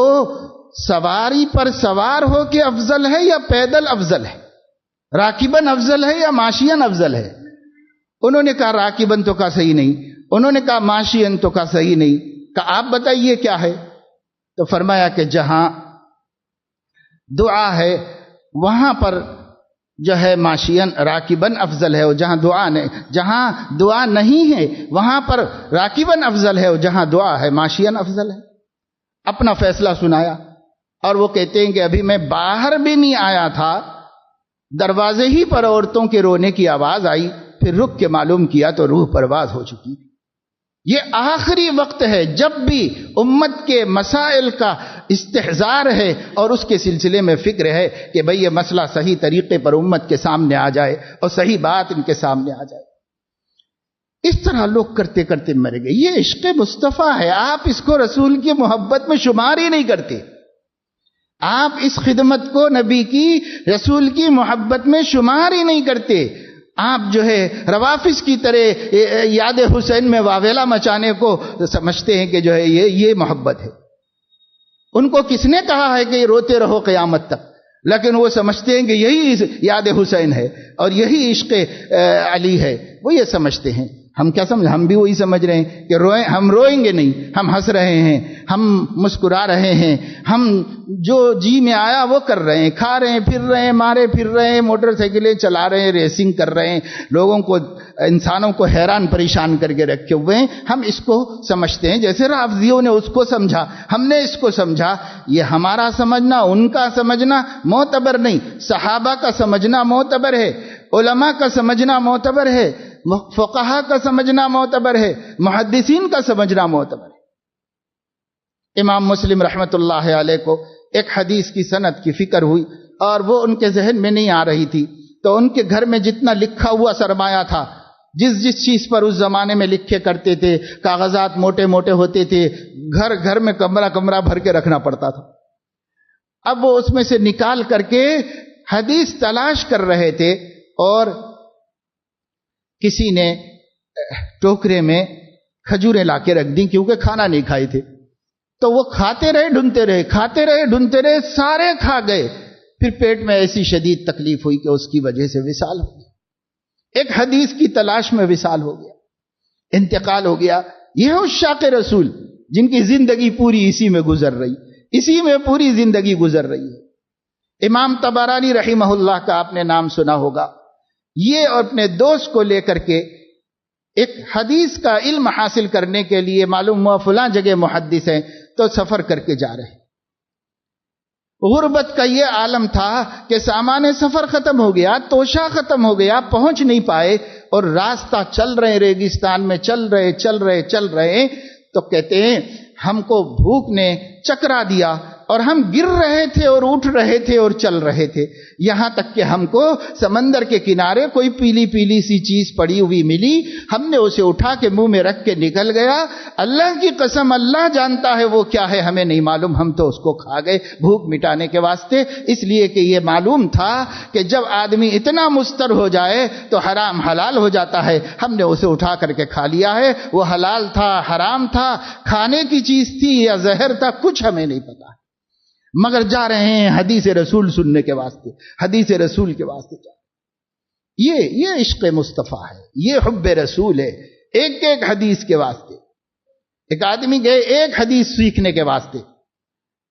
سواری پر سوار ہو کے افضل ہے یا پیدل افضل ہے؟ راکبن افضل ہے یا ماشین افضل ہے؟ انہوں نے کہا راکبن تو کہا صحیح نہیں، انہوں نے کہا ماشین تو کہا صحیح نہیں. کہا آپ بتائیے کیا ہے؟ تو فرمایا کہ جہاں دعا ہے وہاں پر جو ہے ماشین راکبن افضل ہے، اور جہاں دعا نہیں ہے وہاں پر راکبن افضل ہے، اور جہاں دعا ہے ماشین افضل ہے. اپنا فیصلہ سنایا. اور وہ کہتے ہیں کہ ابھی میں باہر بھی نہیں آیا تھا، دروازے ہی پر عورتوں کے رونے کی آواز آئی، پھر رک کے معلوم کیا تو روح پرواز ہو چکی. یہ آخری وقت ہے جب بھی امت کے مسائل کا استحضار ہے اور اس کے سلسلے میں فکر ہے کہ بھئی یہ مسئلہ صحیح طریقے پر امت کے سامنے آ جائے اور صحیح بات ان کے سامنے آ جائے. اس طرح لوگ کرتے کرتے مر گئے. یہ عشق مصطفیٰ ہے، آپ اس کو رسول کی محبت میں شمار ہی نہیں کرتے. آپ اس خدمت کو نبی کی، رسول کی محبت میں شمار ہی نہیں کرتے. آپ جو ہے روافظ کی طرح یاد حسین میں واویلا مچانے کو سمجھتے ہیں کہ جو ہے یہ محبت ہے. ان کو کس نے کہا ہے کہ روتے رہو قیامت تک؟ لیکن وہ سمجھتے ہیں کہ یہی یاد حسین ہے اور یہی عشق علی ہے. وہ یہ سمجھتے ہیں. ہم کیا سمجھ، ہم بھی وہی سمجھ رہے ہیں کہ ہم روئیں گے نہیں، ہم ہنس رہے ہیں، ہم مسکرا رہے ہیں، ہم جو جی میں آیا وہ کر رہے ہیں، کھا رہے ہیں، پھر رہے ہیں، مارے پھر رہے ہیں، موٹر سائیکلیں چلا رہے ہیں، ریسنگ کر رہے ہیں، لوگوں کو، انسانوں کو حیران پریشان کر کے رکھے ہوئے ہیں. ہم اس کو سمجھتے ہیں جیسے رافضیوں نے اس کو سمجھا، ہم نے اس کو سمجھا. یہ ہمارا سمجھنا، ان کا سمجھنا معتبر نہیں. صحابہ کا سمجھنا معتبر ہے، علماء کا سمجھنا معتبر ہے، فقہا کا سمجھنا معتبر ہے، محدثین کا سمجھنا معتبر ہے. امام مسلم رحمت اللہ علیہ کو ایک حدیث کی سند کی فکر ہوئی اور وہ ان کے ذہن میں نہیں آ رہی تھی، تو ان کے گھر میں جتنا لکھا ہوا سرمایہ تھا، جس چیز پر اس زمانے میں لکھے کرتے تھے، کاغذات موٹے موٹے ہوتے تھے، گھر میں کمرہ بھر کے رکھنا پڑتا تھا. اب وہ اس میں سے نکال کر کے حدیث تلاش کر رہے تھے، اور کسی نے ٹوکرے میں کھجوریں لا کے رکھ دی، کیونکہ کھانا نہیں کھائے تھے. تو وہ کھاتے رہے ڈھونڈتے رہے، سارے کھا گئے. پھر پیٹ میں ایسی شدید تکلیف ہوئی کہ اس کی وجہ سے وصال ہو گیا. ایک حدیث کی تلاش میں وصال ہو گیا، انتقال ہو گیا. یہ عشاق رسول جن کی زندگی پوری اسی میں گزر رہی، اسی میں پوری زندگی گزر رہی ہے. امام طبرانی رحمہ اللہ کا آپ نے نام سنا ہوگا. یہ اپنے دوست کو لے کر کے ایک حدیث کا علم حاصل کرنے کے لیے، معلوم ہوا فلاں جگہ محدث ہیں، تو سفر کر کے جا رہے. غربت کا یہ عالم تھا کہ سامان سفر ختم ہو گیا، توشہ ختم ہو گیا، پہنچ نہیں پائے، اور راستہ چل رہے، ریگستان میں چل رہے. تو کہتے ہیں ہم کو بھوک نے چکرا دیا اور ہم گر رہے تھے اور اٹھ رہے تھے اور چل رہے تھے، یہاں تک کہ ہم کو سمندر کے کنارے کوئی پیلی پیلی سی چیز پڑی ہوئی ملی. ہم نے اسے اٹھا کے منہ میں رکھ کے نکل گیا. اللہ کی قسم، اللہ جانتا ہے وہ کیا ہے، ہمیں نہیں معلوم. ہم تو اس کو کھا گئے بھوک مٹانے کے واسطے، اس لیے کہ یہ معلوم تھا کہ جب آدمی اتنا مستر ہو جائے تو حرام حلال ہو جاتا ہے. ہم نے اسے اٹھا کر کے کھا لیا ہے. وہ حلال تھا، حرام تھا، کھانے کی چیز تھی یا زہر تھا، کچھ ہمیں نہیں پتا. مگر جا رہے ہیں حدیث رسول سننے کے واسطے، حدیث رسول کے واسطے جا رہے ہیں۔ یہ عشق مصطفیٰ ہے، یہ حب رسول ہے، ایک ایک حدیث کے واسطے۔ ایک آدمی گئے ایک حدیث سیکھنے کے واسطے،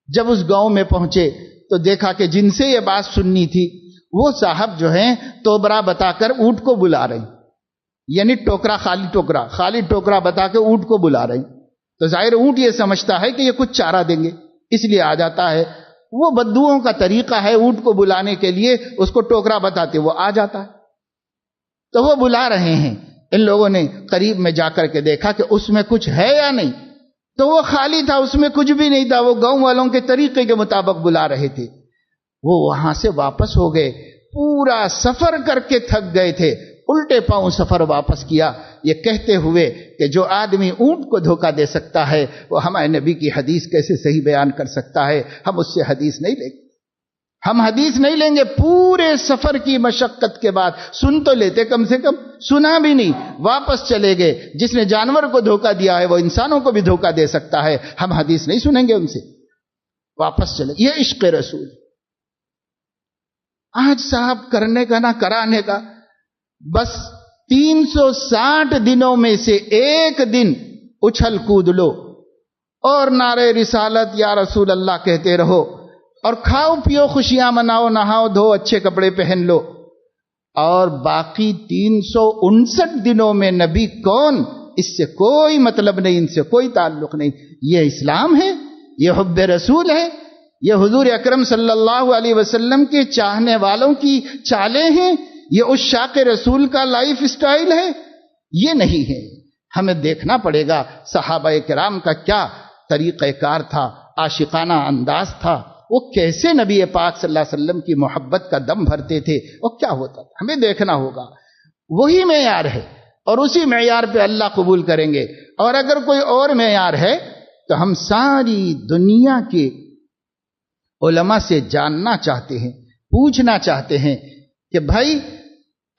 جب اس گاؤں میں پہنچے تو دیکھا کہ جن سے یہ بات سننی تھی وہ صاحب جو ہیں توبرا بتا کر اونٹ کو بلا رہے ہیں، یعنی ٹوکرا خالی ٹوکرا بتا کے اونٹ کو بلا رہے ہیں۔ تو ظاہر اونٹ یہ سمجھتا ہے کہ یہ کچھ چارہ دیں گے، اس لیے آ جاتا ہے۔ وہ بدوؤں کا طریقہ ہے اونٹ کو بلانے کے لیے، اس کو ٹوکرا بتاتے وہ آ جاتا ہے۔ تو وہ بلا رہے ہیں، ان لوگوں نے قریب میں جا کر کے دیکھا کہ اس میں کچھ ہے یا نہیں، تو وہ خالی تھا، اس میں کچھ بھی نہیں تھا۔ وہ گاؤں والوں کے طریقے کے مطابق بلا رہے تھے۔ وہ وہاں سے واپس ہو گئے، پورا سفر کر کے تھک گئے تھے، الٹے پاؤں سفر واپس کیا، یہ کہتے ہوئے کہ جو آدمی اونٹ کو دھوکہ دے سکتا ہے وہ ہمارے نبی کی حدیث کیسے صحیح بیان کر سکتا ہے؟ ہم اس سے حدیث نہیں لیں گے، ہم حدیث نہیں لیں گے۔ پورے سفر کی مشقت کے بعد سن تو لیتے، کم سے کم سنا بھی نہیں، واپس چلے گئے۔ جس نے جانور کو دھوکہ دیا ہے وہ انسانوں کو بھی دھوکہ دے سکتا ہے، ہم حدیث نہیں سنیں گے ان سے، واپس چلے۔ یہ عشق رسول۔ آج صاحب کرنے کا نہ کرانے کا، بس 360 دنوں میں سے ایک دن اچھل کود لو اور نعرے رسالت یا رسول اللہ کہتے رہو، اور کھاؤ پیو خوشیاں مناؤ، نہاؤ دھو اچھے کپڑے پہن لو، اور باقی 359 دنوں میں نبی کون، اس سے کوئی مطلب نہیں، ان سے کوئی تعلق نہیں۔ یہ اسلام ہے، یہ حب رسول ہے، یہ حضور اکرم صلی اللہ علیہ وسلم کے چاہنے والوں کی چالیں ہیں، یہ عشاق رسول کا لائف سٹائل ہے؟ یہ نہیں ہے۔ ہمیں دیکھنا پڑے گا صحابہ کرام کا کیا طریقہ کار تھا، عاشقانہ انداز تھا، وہ کیسے نبی پاک صلی اللہ علیہ وسلم کی محبت کا دم بھرتے تھے، اور کیا ہوتا تھا، ہمیں دیکھنا ہوگا۔ وہی معیار ہے اور اسی معیار پہ اللہ قبول کریں گے۔ اور اگر کوئی اور معیار ہے تو ہم ساری دنیا کے علماء سے جاننا چاہتے ہیں، پوچھنا چاہتے ہیں کہ بھائی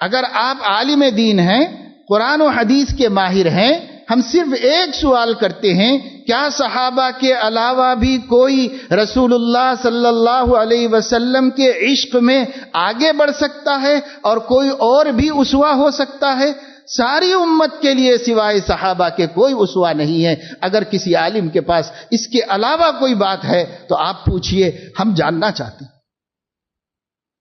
اگر آپ عالم دین ہیں، قرآن و حدیث کے ماہر ہیں، ہم صرف ایک سوال کرتے ہیں، کیا صحابہ کے علاوہ بھی کوئی رسول اللہ صلی اللہ علیہ وسلم کے عشق میں آگے بڑھ سکتا ہے اور کوئی اور بھی اسوہ ہو سکتا ہے؟ ساری امت کے لیے سوائے صحابہ کے کوئی اسوہ نہیں ہے۔ اگر کسی عالم کے پاس اس کے علاوہ کوئی بات ہے تو آپ پوچھئے، ہم جاننا چاہتے ہیں۔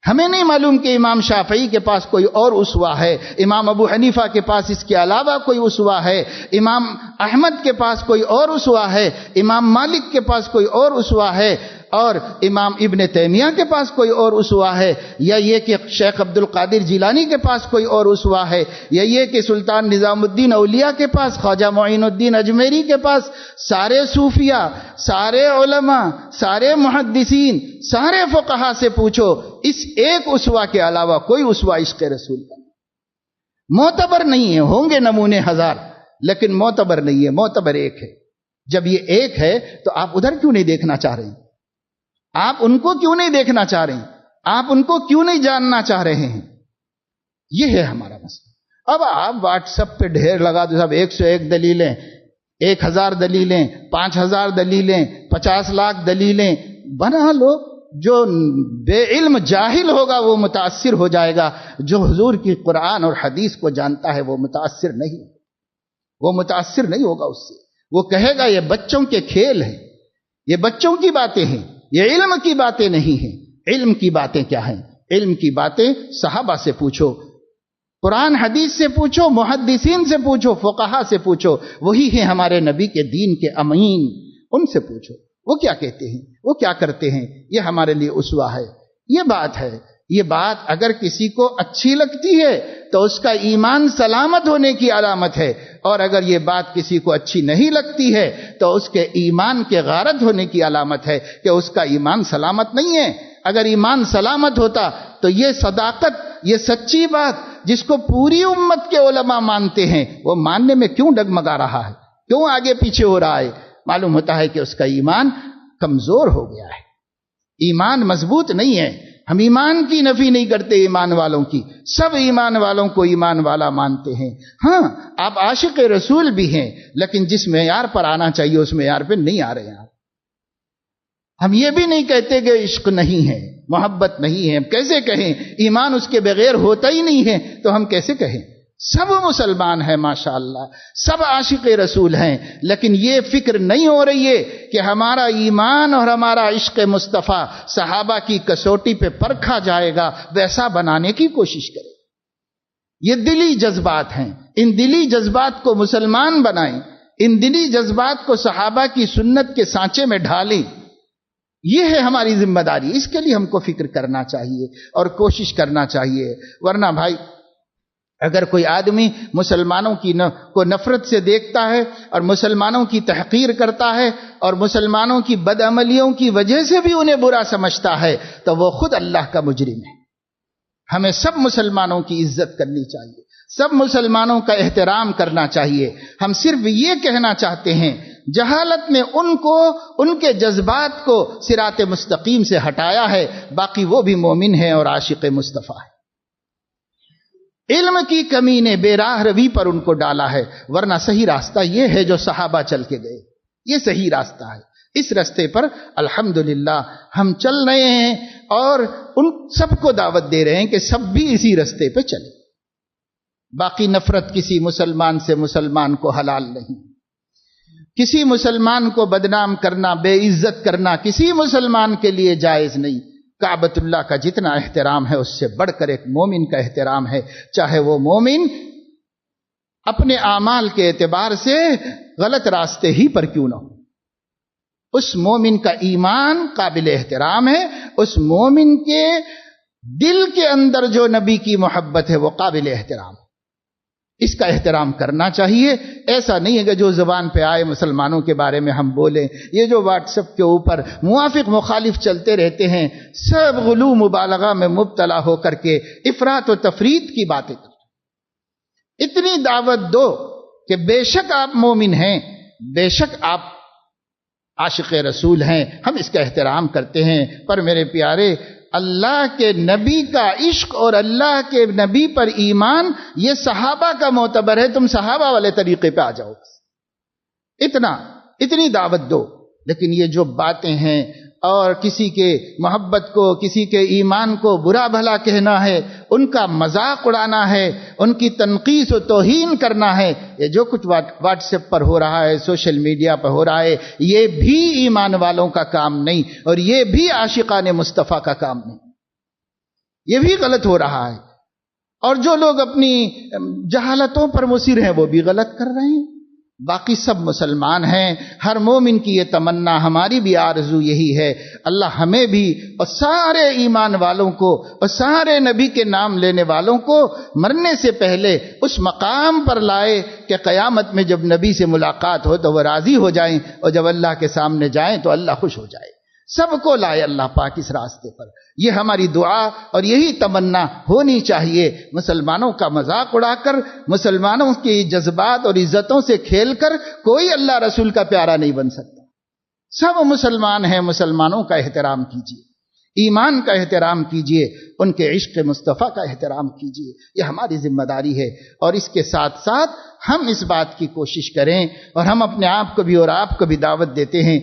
ہمیں نہیں معلوم کہ امام شافعی کے پاس کوئی اور اسوہ ہے، امام ابو حنیفہ کے پاس اس کے علاوہ کوئی اسوہ ہے، امام احمد کے پاس کوئی اور اسوہ ہے، امام مالک کے پاس کوئی اور اسوہ ہے، اور امام ابن تیمیہ کے پاس کوئی اور اسوہ ہے، یا یہ کہ شیخ عبد القادر جیلانی کے پاس کوئی اور اسوہ ہے، یا یہ کہ سلطان نظام الدین اولیاء کے پاس، خواجہ معین الدین اجمیری کے پاس، سارے صوفیاء، سارے علماء، سارے محدثین، سارے فقہا سے پوچھو، اس ایک اسوہ کے علاوہ کوئی اسوہ عشق رسول کا معتبر نہیں ہے۔ ہوں گے نمونے ہزار، لیکن معتبر نہیں ہے، معتبر ایک ہے۔ جب یہ ایک ہے تو آپ ادھر کیوں نہیں دیکھنا چاہ رہے ہیں؟ آپ ان کو کیوں نہیں دیکھنا چاہ رہے ہیں؟ آپ ان کو کیوں نہیں جاننا چاہ رہے ہیں؟ یہ ہے ہمارا مسئلہ۔ اب آپ واٹس ایپ پہ ڈھیر لگا دو، صاحب 101 دلیلیں، 1000 دلیلیں، 5000 دلیلیں، 50 لاکھ دلیلیں بنا لو۔ جو بے علم جاہل ہوگا وہ متاثر ہو جائے گا، جو حضور کی قرآن اور حدیث کو جانتا ہے وہ متاثر نہیں ہوگا اس سے۔ وہ کہے گا یہ بچوں کے کھیل ہیں، یہ بچوں کی باتیں ہیں، یہ علم کی باتیں نہیں ہیں۔ علم کی باتیں کیا ہیں؟ علم کی باتیں صحابہ سے پوچھو، قرآن حدیث سے پوچھو، محدثین سے پوچھو، فقہا سے پوچھو، وہی ہیں ہمارے نبی کے دین کے امین، ان سے پوچھو وہ کیا کہتے ہیں، وہ کیا کرتے ہیں، یہ ہمارے لیے اسوہ ہے۔ یہ بات ہے، یہ بات اگر کسی کو اچھی لگتی ہے تو اس کا ایمان سلامت ہونے کی علامت ہے، اور اگر یہ بات کسی کو اچھی نہیں لگتی ہے تو اس کے ایمان کے غارت ہونے کی علامت ہے کہ اس کا ایمان سلامت نہیں ہے۔ اگر ایمان سلامت ہوتا تو یہ صداقت، یہ سچی بات جس کو پوری امت کے علماء مانتے ہیں، وہ ماننے میں کیوں ڈگمگا رہا ہے، کیوں آگے پیچھے ہو رہا ہے؟ معلوم ہوتا ہے کہ اس کا ایمان کمزور ہو گیا ہے، ایمان مضبوط نہیں ہے۔ ہم ایمان کی نفی نہیں کرتے، ایمان والوں کی، سب ایمان والوں کو ایمان والا مانتے ہیں۔ ہاں آپ عاشق رسول بھی ہیں، لیکن جس معیار پر آنا چاہیے اس معیار پہ نہیں آ رہے ہیں۔ ہم یہ بھی نہیں کہتے کہ عشق نہیں ہے، محبت نہیں ہے، ہم کیسے کہیں؟ ایمان اس کے بغیر ہوتا ہی نہیں ہے تو ہم کیسے کہیں؟ سب مسلمان ہیں ماشاءاللہ، سب عاشق رسول ہیں، لیکن یہ فکر نہیں ہو رہی ہے کہ ہمارا ایمان اور ہمارا عشق مصطفیٰ صحابہ کی کسوٹی پہ پرکھا جائے گا، ویسا بنانے کی کوشش کریں۔ یہ دلی جذبات ہیں، ان دلی جذبات کو مسلمان بنائیں، ان دلی جذبات کو صحابہ کی سنت کے سانچے میں ڈھالیں۔ یہ ہے ہماری ذمہ داری، اس کے لیے ہم کو فکر کرنا چاہیے اور کوشش کرنا چاہیے۔ ورنہ بھائی اگر کوئی آدمی مسلمانوں کو نفرت سے دیکھتا ہے اور مسلمانوں کی تحقیر کرتا ہے اور مسلمانوں کی بدعملیوں کی وجہ سے بھی انہیں برا سمجھتا ہے تو وہ خود اللہ کا مجرم ہے۔ ہمیں سب مسلمانوں کی عزت کرنی چاہیے، سب مسلمانوں کا احترام کرنا چاہیے۔ ہم صرف یہ کہنا چاہتے ہیں جہالت نے ان کے جذبات کو صراط مستقیم سے ہٹایا ہے، باقی وہ بھی مومن ہیں اور عاشق مصطفیٰ ہے۔ علم کی کمی نے بے راہ روی پر ان کو ڈالا ہے، ورنہ صحیح راستہ یہ ہے جو صحابہ چل کے گئے، یہ صحیح راستہ ہے۔ اس راستے پر الحمدللہ ہم چل رہے ہیں اور ان سب کو دعوت دے رہے ہیں کہ سب بھی اسی راستے پہ چلیں۔ باقی نفرت کسی مسلمان سے مسلمان کو حلال نہیں، کسی مسلمان کو بدنام کرنا، بے عزت کرنا کسی مسلمان کے لیے جائز نہیں۔ کعبۃ اللہ کا جتنا احترام ہے اس سے بڑھ کر ایک مومن کا احترام ہے، چاہے وہ مومن اپنے اعمال کے اعتبار سے غلط راستے ہی پر کیوں نہ ہو۔ اس مومن کا ایمان قابل احترام ہے، اس مومن کے دل کے اندر جو نبی کی محبت ہے وہ قابل احترام ہے، اس کا احترام کرنا چاہیے۔ ایسا نہیں ہے کہ جو زبان پہ آئے مسلمانوں کے بارے میں ہم بولیں۔ یہ جو واٹس ایپ کے اوپر موافق مخالف چلتے رہتے ہیں، سب غلو مبالغہ میں مبتلا ہو کر کے افراط و تفریط کی باتیں کرتے ہیں۔ اتنی دعوت دو کہ بے شک آپ مومن ہیں، بے شک آپ عاشق رسول ہیں، ہم اس کا احترام کرتے ہیں، پر میرے پیارے اللہ کے نبی کا عشق اور اللہ کے نبی پر ایمان یہ صحابہ کا معتبر ہے، تم صحابہ والے طریقے پہ آ جاؤ۔ اتنی دعوت دو، لیکن یہ جو باتیں ہیں اور کسی کے محبت کو، کسی کے ایمان کو برا بھلا کہنا ہے، ان کا مذاق اڑانا ہے، ان کی تنقیص و توہین کرنا ہے، یہ جو کچھ واٹس ایپ پر ہو رہا ہے، سوشل میڈیا پر ہو رہا ہے، یہ بھی ایمان والوں کا کام نہیں اور یہ بھی عاشقان مصطفیٰ کا کام نہیں، یہ بھی غلط ہو رہا ہے۔ اور جو لوگ اپنی جہالتوں پر مصر ہیں وہ بھی غلط کر رہے ہیں۔ باقی سب مسلمان ہیں، ہر مومن کی یہ تمنا، ہماری بھی آرزو یہی ہے، اللہ ہمیں بھی اور سارے ایمان والوں کو اور سارے نبی کے نام لینے والوں کو مرنے سے پہلے اس مقام پر لائے کہ قیامت میں جب نبی سے ملاقات ہو تو وہ راضی ہو جائیں اور جب اللہ کے سامنے جائیں تو اللہ خوش ہو جائے۔ سب کو لائے اللہ پاک اس راستے پر، یہ ہماری دعا اور یہی تمنا ہونی چاہیے۔ مسلمانوں کا مذاق اڑا کر، مسلمانوں کی جذبات اور عزتوں سے کھیل کر کوئی اللہ رسول کا پیارا نہیں بن سکتا۔ سب مسلمان ہیں، مسلمانوں کا احترام کیجیے، ایمان کا احترام کیجیے، ان کے عشق مصطفیٰ کا احترام کیجیے، یہ ہماری ذمہ داری ہے۔ اور اس کے ساتھ ساتھ ہم اس بات کی کوشش کریں اور ہم اپنے آپ کو بھی اور آپ کو بھی دعوت دیتے ہیں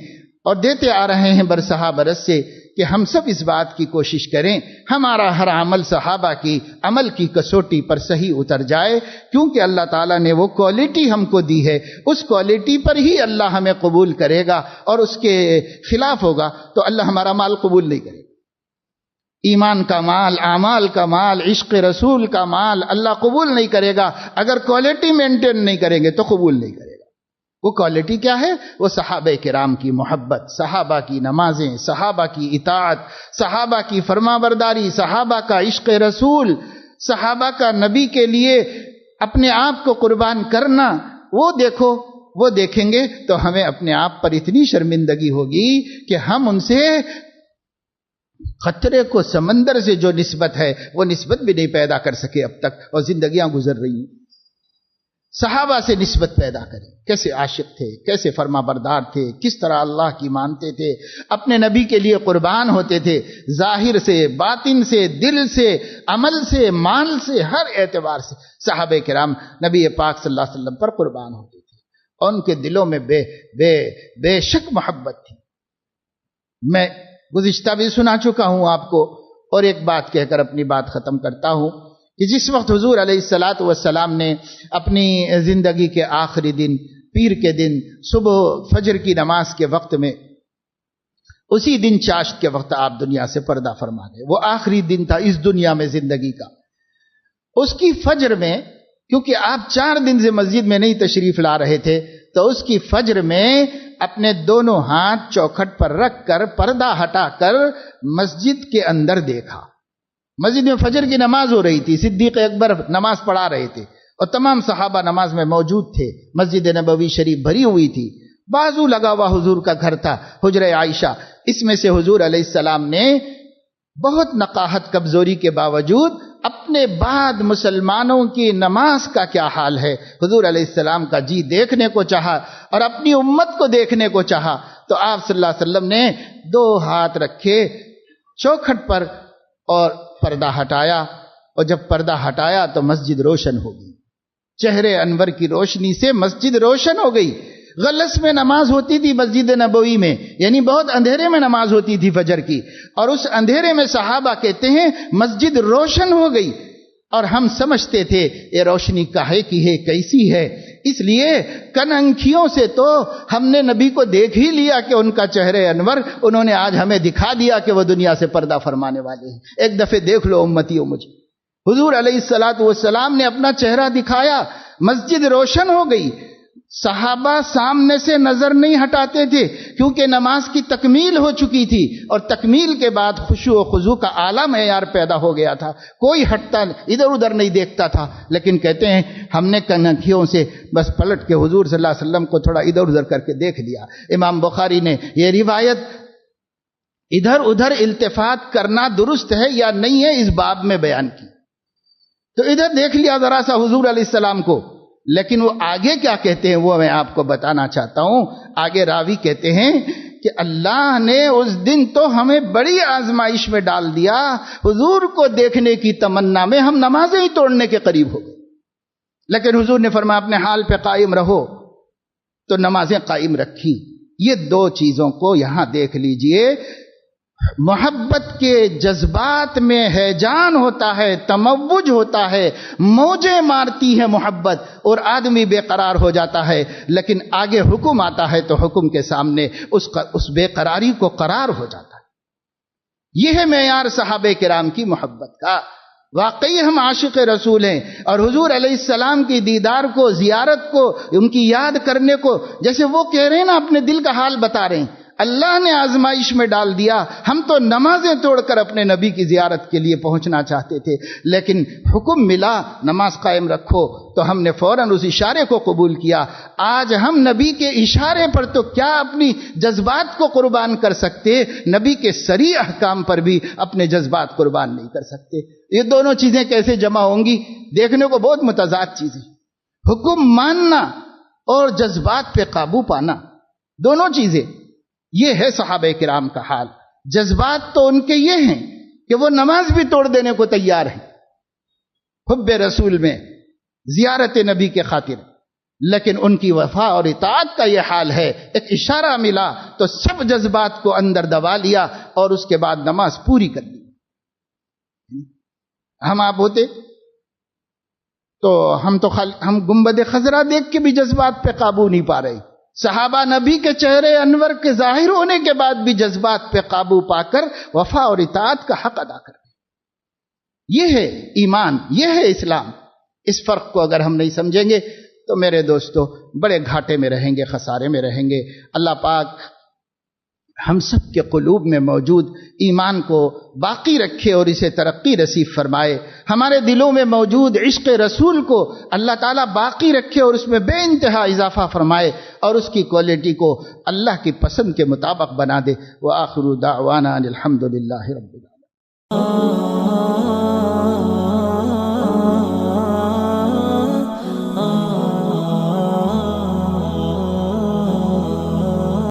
اور دیتے آ رہے ہیں برسہ برس سے کہ ہم سب اس بات کی کوشش کریں ہمارا ہر عمل صحابہ کی عمل کی کسوٹی پر صحیح اتر جائے، کیونکہ اللہ تعالیٰ نے وہ کوالٹی ہم کو دی ہے، اس کوالٹی پر ہی اللہ ہمیں قبول کرے گا، اور اس کے خلاف ہوگا تو اللہ ہمارا مال قبول نہیں کرے گا۔ ایمان کا مال، اعمال کا مال، عشق رسول کا مال اللہ قبول نہیں کرے گا اگر کوالٹی مینٹین نہیں کریں گے تو قبول نہیں کرے گا۔ وہ کوالٹی کیا ہے؟ وہ صحابہ کرام کی محبت، صحابہ کی نمازیں، صحابہ کی اطاعت، صحابہ کی فرما برداری، صحابہ کا عشق رسول، صحابہ کا نبی کے لیے اپنے آپ کو قربان کرنا۔ وہ دیکھو، وہ دیکھیں گے تو ہمیں اپنے آپ پر اتنی شرمندگی ہوگی کہ ہم ان سے خطرے کو سمندر سے جو نسبت ہے وہ نسبت بھی نہیں پیدا کر سکے اب تک، اور زندگیاں گزر رہی ہیں۔ صحابہ سے نسبت پیدا کریں، کیسے عاشق تھے، کیسے فرما بردار تھے، کس طرح اللہ کی مانتے تھے، اپنے نبی کے لیے قربان ہوتے تھے، ظاہر سے، باطن سے، دل سے، عمل سے، مال سے، ہر اعتبار سے صحابہ کرام نبی پاک صلی اللہ علیہ وسلم پر قربان ہوتے تھے، اور ان کے دلوں میں بے شک محبت تھی۔ میں گزشتہ بھی سنا چکا ہوں آپ کو، اور ایک بات کہہ کر اپنی بات ختم کرتا ہوں کہ جس وقت حضور علیہ الصلاۃ والسلام نے اپنی زندگی کے آخری دن، پیر کے دن، صبح فجر کی نماز کے وقت میں، اسی دن چاشت کے وقت آپ دنیا سے پردہ فرما گئے. وہ آخری دن تھا اس دنیا میں زندگی کا. اس کی فجر میں، کیونکہ آپ 4 دن سے مسجد میں نہیں تشریف لا رہے تھے، تو اس کی فجر میں اپنے دونوں ہاتھ چوکھٹ پر رکھ کر پردہ ہٹا کر مسجد کے اندر دیکھا. مسجد میں فجر کی نماز ہو رہی تھی، صدیق اکبر نماز پڑھا رہے تھے اور تمام صحابہ نماز میں موجود تھے. مسجد نبوی شریف بھری ہوئی تھی، بازو لگا ہوا حضور کا گھر تھا، حجرہ عائشہ. اس میں سے حضور علیہ السلام نے بہت نقاہت کمزوری کے باوجود اپنے بعد مسلمانوں کی نماز کا کیا حال ہے، حضور علیہ السلام کا جی دیکھنے کو چاہا اور اپنی امت کو دیکھنے کو چاہا. تو آپ صلی اللہ علیہ وسلم نے 2 ہاتھ رکھے چوکھٹ پر اور پردہ ہٹایا، اور جب پردہ ہٹایا تو مسجد روشن ہو گئی. چہرے انور کی روشنی سے مسجد روشن ہو گئی. غلس میں نماز ہوتی تھی مسجد نبوی میں، یعنی بہت اندھیرے میں نماز ہوتی تھی فجر کی، اور اس اندھیرے میں صحابہ کہتے ہیں مسجد روشن ہو گئی. اور ہم سمجھتے تھے یہ روشنی کاہے کی ہے، کیسی ہے. اس لیے کن انکھیوں سے تو ہم نے نبی کو دیکھ ہی لیا کہ ان کا چہرے انور انہوں نے آج ہمیں دکھا دیا کہ وہ دنیا سے پردہ فرمانے والے ہیں. ایک دفعہ دیکھ لو امتیوں مجھے. حضور علیہ الصلاۃ والسلام نے اپنا چہرہ دکھایا، مسجد روشن ہو گئی. صحابہ سامنے سے نظر نہیں ہٹاتے تھے کیونکہ نماز کی تکمیل ہو چکی تھی، اور تکمیل کے بعد خشوع و خضوع کا اعلیٰ معیار پیدا ہو گیا تھا. کوئی ہٹتا ادھر ادھر نہیں دیکھتا تھا. لیکن کہتے ہیں ہم نے کنکھیوں سے بس پلٹ کے حضور صلی اللہ علیہ وسلم کو تھوڑا ادھر ادھر کر کے دیکھ لیا. امام بخاری نے یہ روایت ادھر ادھر التفات کرنا درست ہے یا نہیں ہے اس باب میں بیان کی. تو ادھر دیکھ لیا ذرا سا حضور علیہ السلام کو، لیکن وہ آگے کیا کہتے ہیں وہ میں آپ کو بتانا چاہتا ہوں. آگے راوی کہتے ہیں کہ اللہ نے اس دن تو ہمیں بڑی آزمائش میں ڈال دیا، حضور کو دیکھنے کی تمنا میں ہم نمازیں ہی توڑنے کے قریب ہو گئے. لیکن حضور نے فرمایا اپنے حال پہ قائم رہو، تو نمازیں قائم رکھی. یہ 2 چیزوں کو یہاں دیکھ لیجئے. محبت کے جذبات میں ہیجان ہوتا ہے، تموج ہوتا ہے، موجیں مارتی ہے محبت اور آدمی بے قرار ہو جاتا ہے. لیکن آگے حکم آتا ہے تو حکم کے سامنے اس بے قراری کو قرار ہو جاتا ہے. یہ ہے معیار صحابہ کرام کی محبت کا. واقعی ہم عاشق رسول ہیں، اور حضور علیہ السلام کی دیدار کو، زیارت کو، ان کی یاد کرنے کو، جیسے وہ کہہ رہے ہیں نا، اپنے دل کا حال بتا رہے ہیں. اللہ نے آزمائش میں ڈال دیا. ہم تو نمازیں توڑ کر اپنے نبی کی زیارت کے لیے پہنچنا چاہتے تھے، لیکن حکم ملا نماز قائم رکھو تو ہم نے فوراً اس اشارے کو قبول کیا. آج ہم نبی کے اشارے پر تو کیا اپنی جذبات کو قربان کر سکتے، نبی کے صریح احکام پر بھی اپنے جذبات قربان نہیں کر سکتے. یہ دونوں چیزیں کیسے جمع ہوں گی؟ دیکھنے کو بہت متضاد چیزیں. حکم ماننا اور جذبات پہ قابو پانا، دونوں چیزیں. یہ ہے صحابہ کرام کا حال. جذبات تو ان کے یہ ہیں کہ وہ نماز بھی توڑ دینے کو تیار ہیں حب رسول میں، زیارت نبی کے خاطر. لیکن ان کی وفا اور اطاعت کا یہ حال ہے، ایک اشارہ ملا تو سب جذبات کو اندر دبا لیا اور اس کے بعد نماز پوری کر دی. ہم آپ ہوتے تو ہم گنبد خضرا دیکھ کے بھی جذبات پہ قابو نہیں پا رہے. صحابہ نبی کے چہرے انور کے ظاہر ہونے کے بعد بھی جذبات پہ قابو پا کر وفا اور اطاعت کا حق ادا کر رہے. یہ ہے ایمان، یہ ہے اسلام. اس فرق کو اگر ہم نہیں سمجھیں گے تو میرے دوستو بڑے گھاٹے میں رہیں گے، خسارے میں رہیں گے. اللہ پاک ہم سب کے قلوب میں موجود ایمان کو باقی رکھے اور اسے ترقی نصیب فرمائے. ہمارے دلوں میں موجود عشق رسول کو اللہ تعالیٰ باقی رکھے اور اس میں بے انتہا اضافہ فرمائے اور اس کی کوالٹی کو اللہ کی پسند کے مطابق بنا دے. وآخر دعوانا الحمد للہ رب العالمین.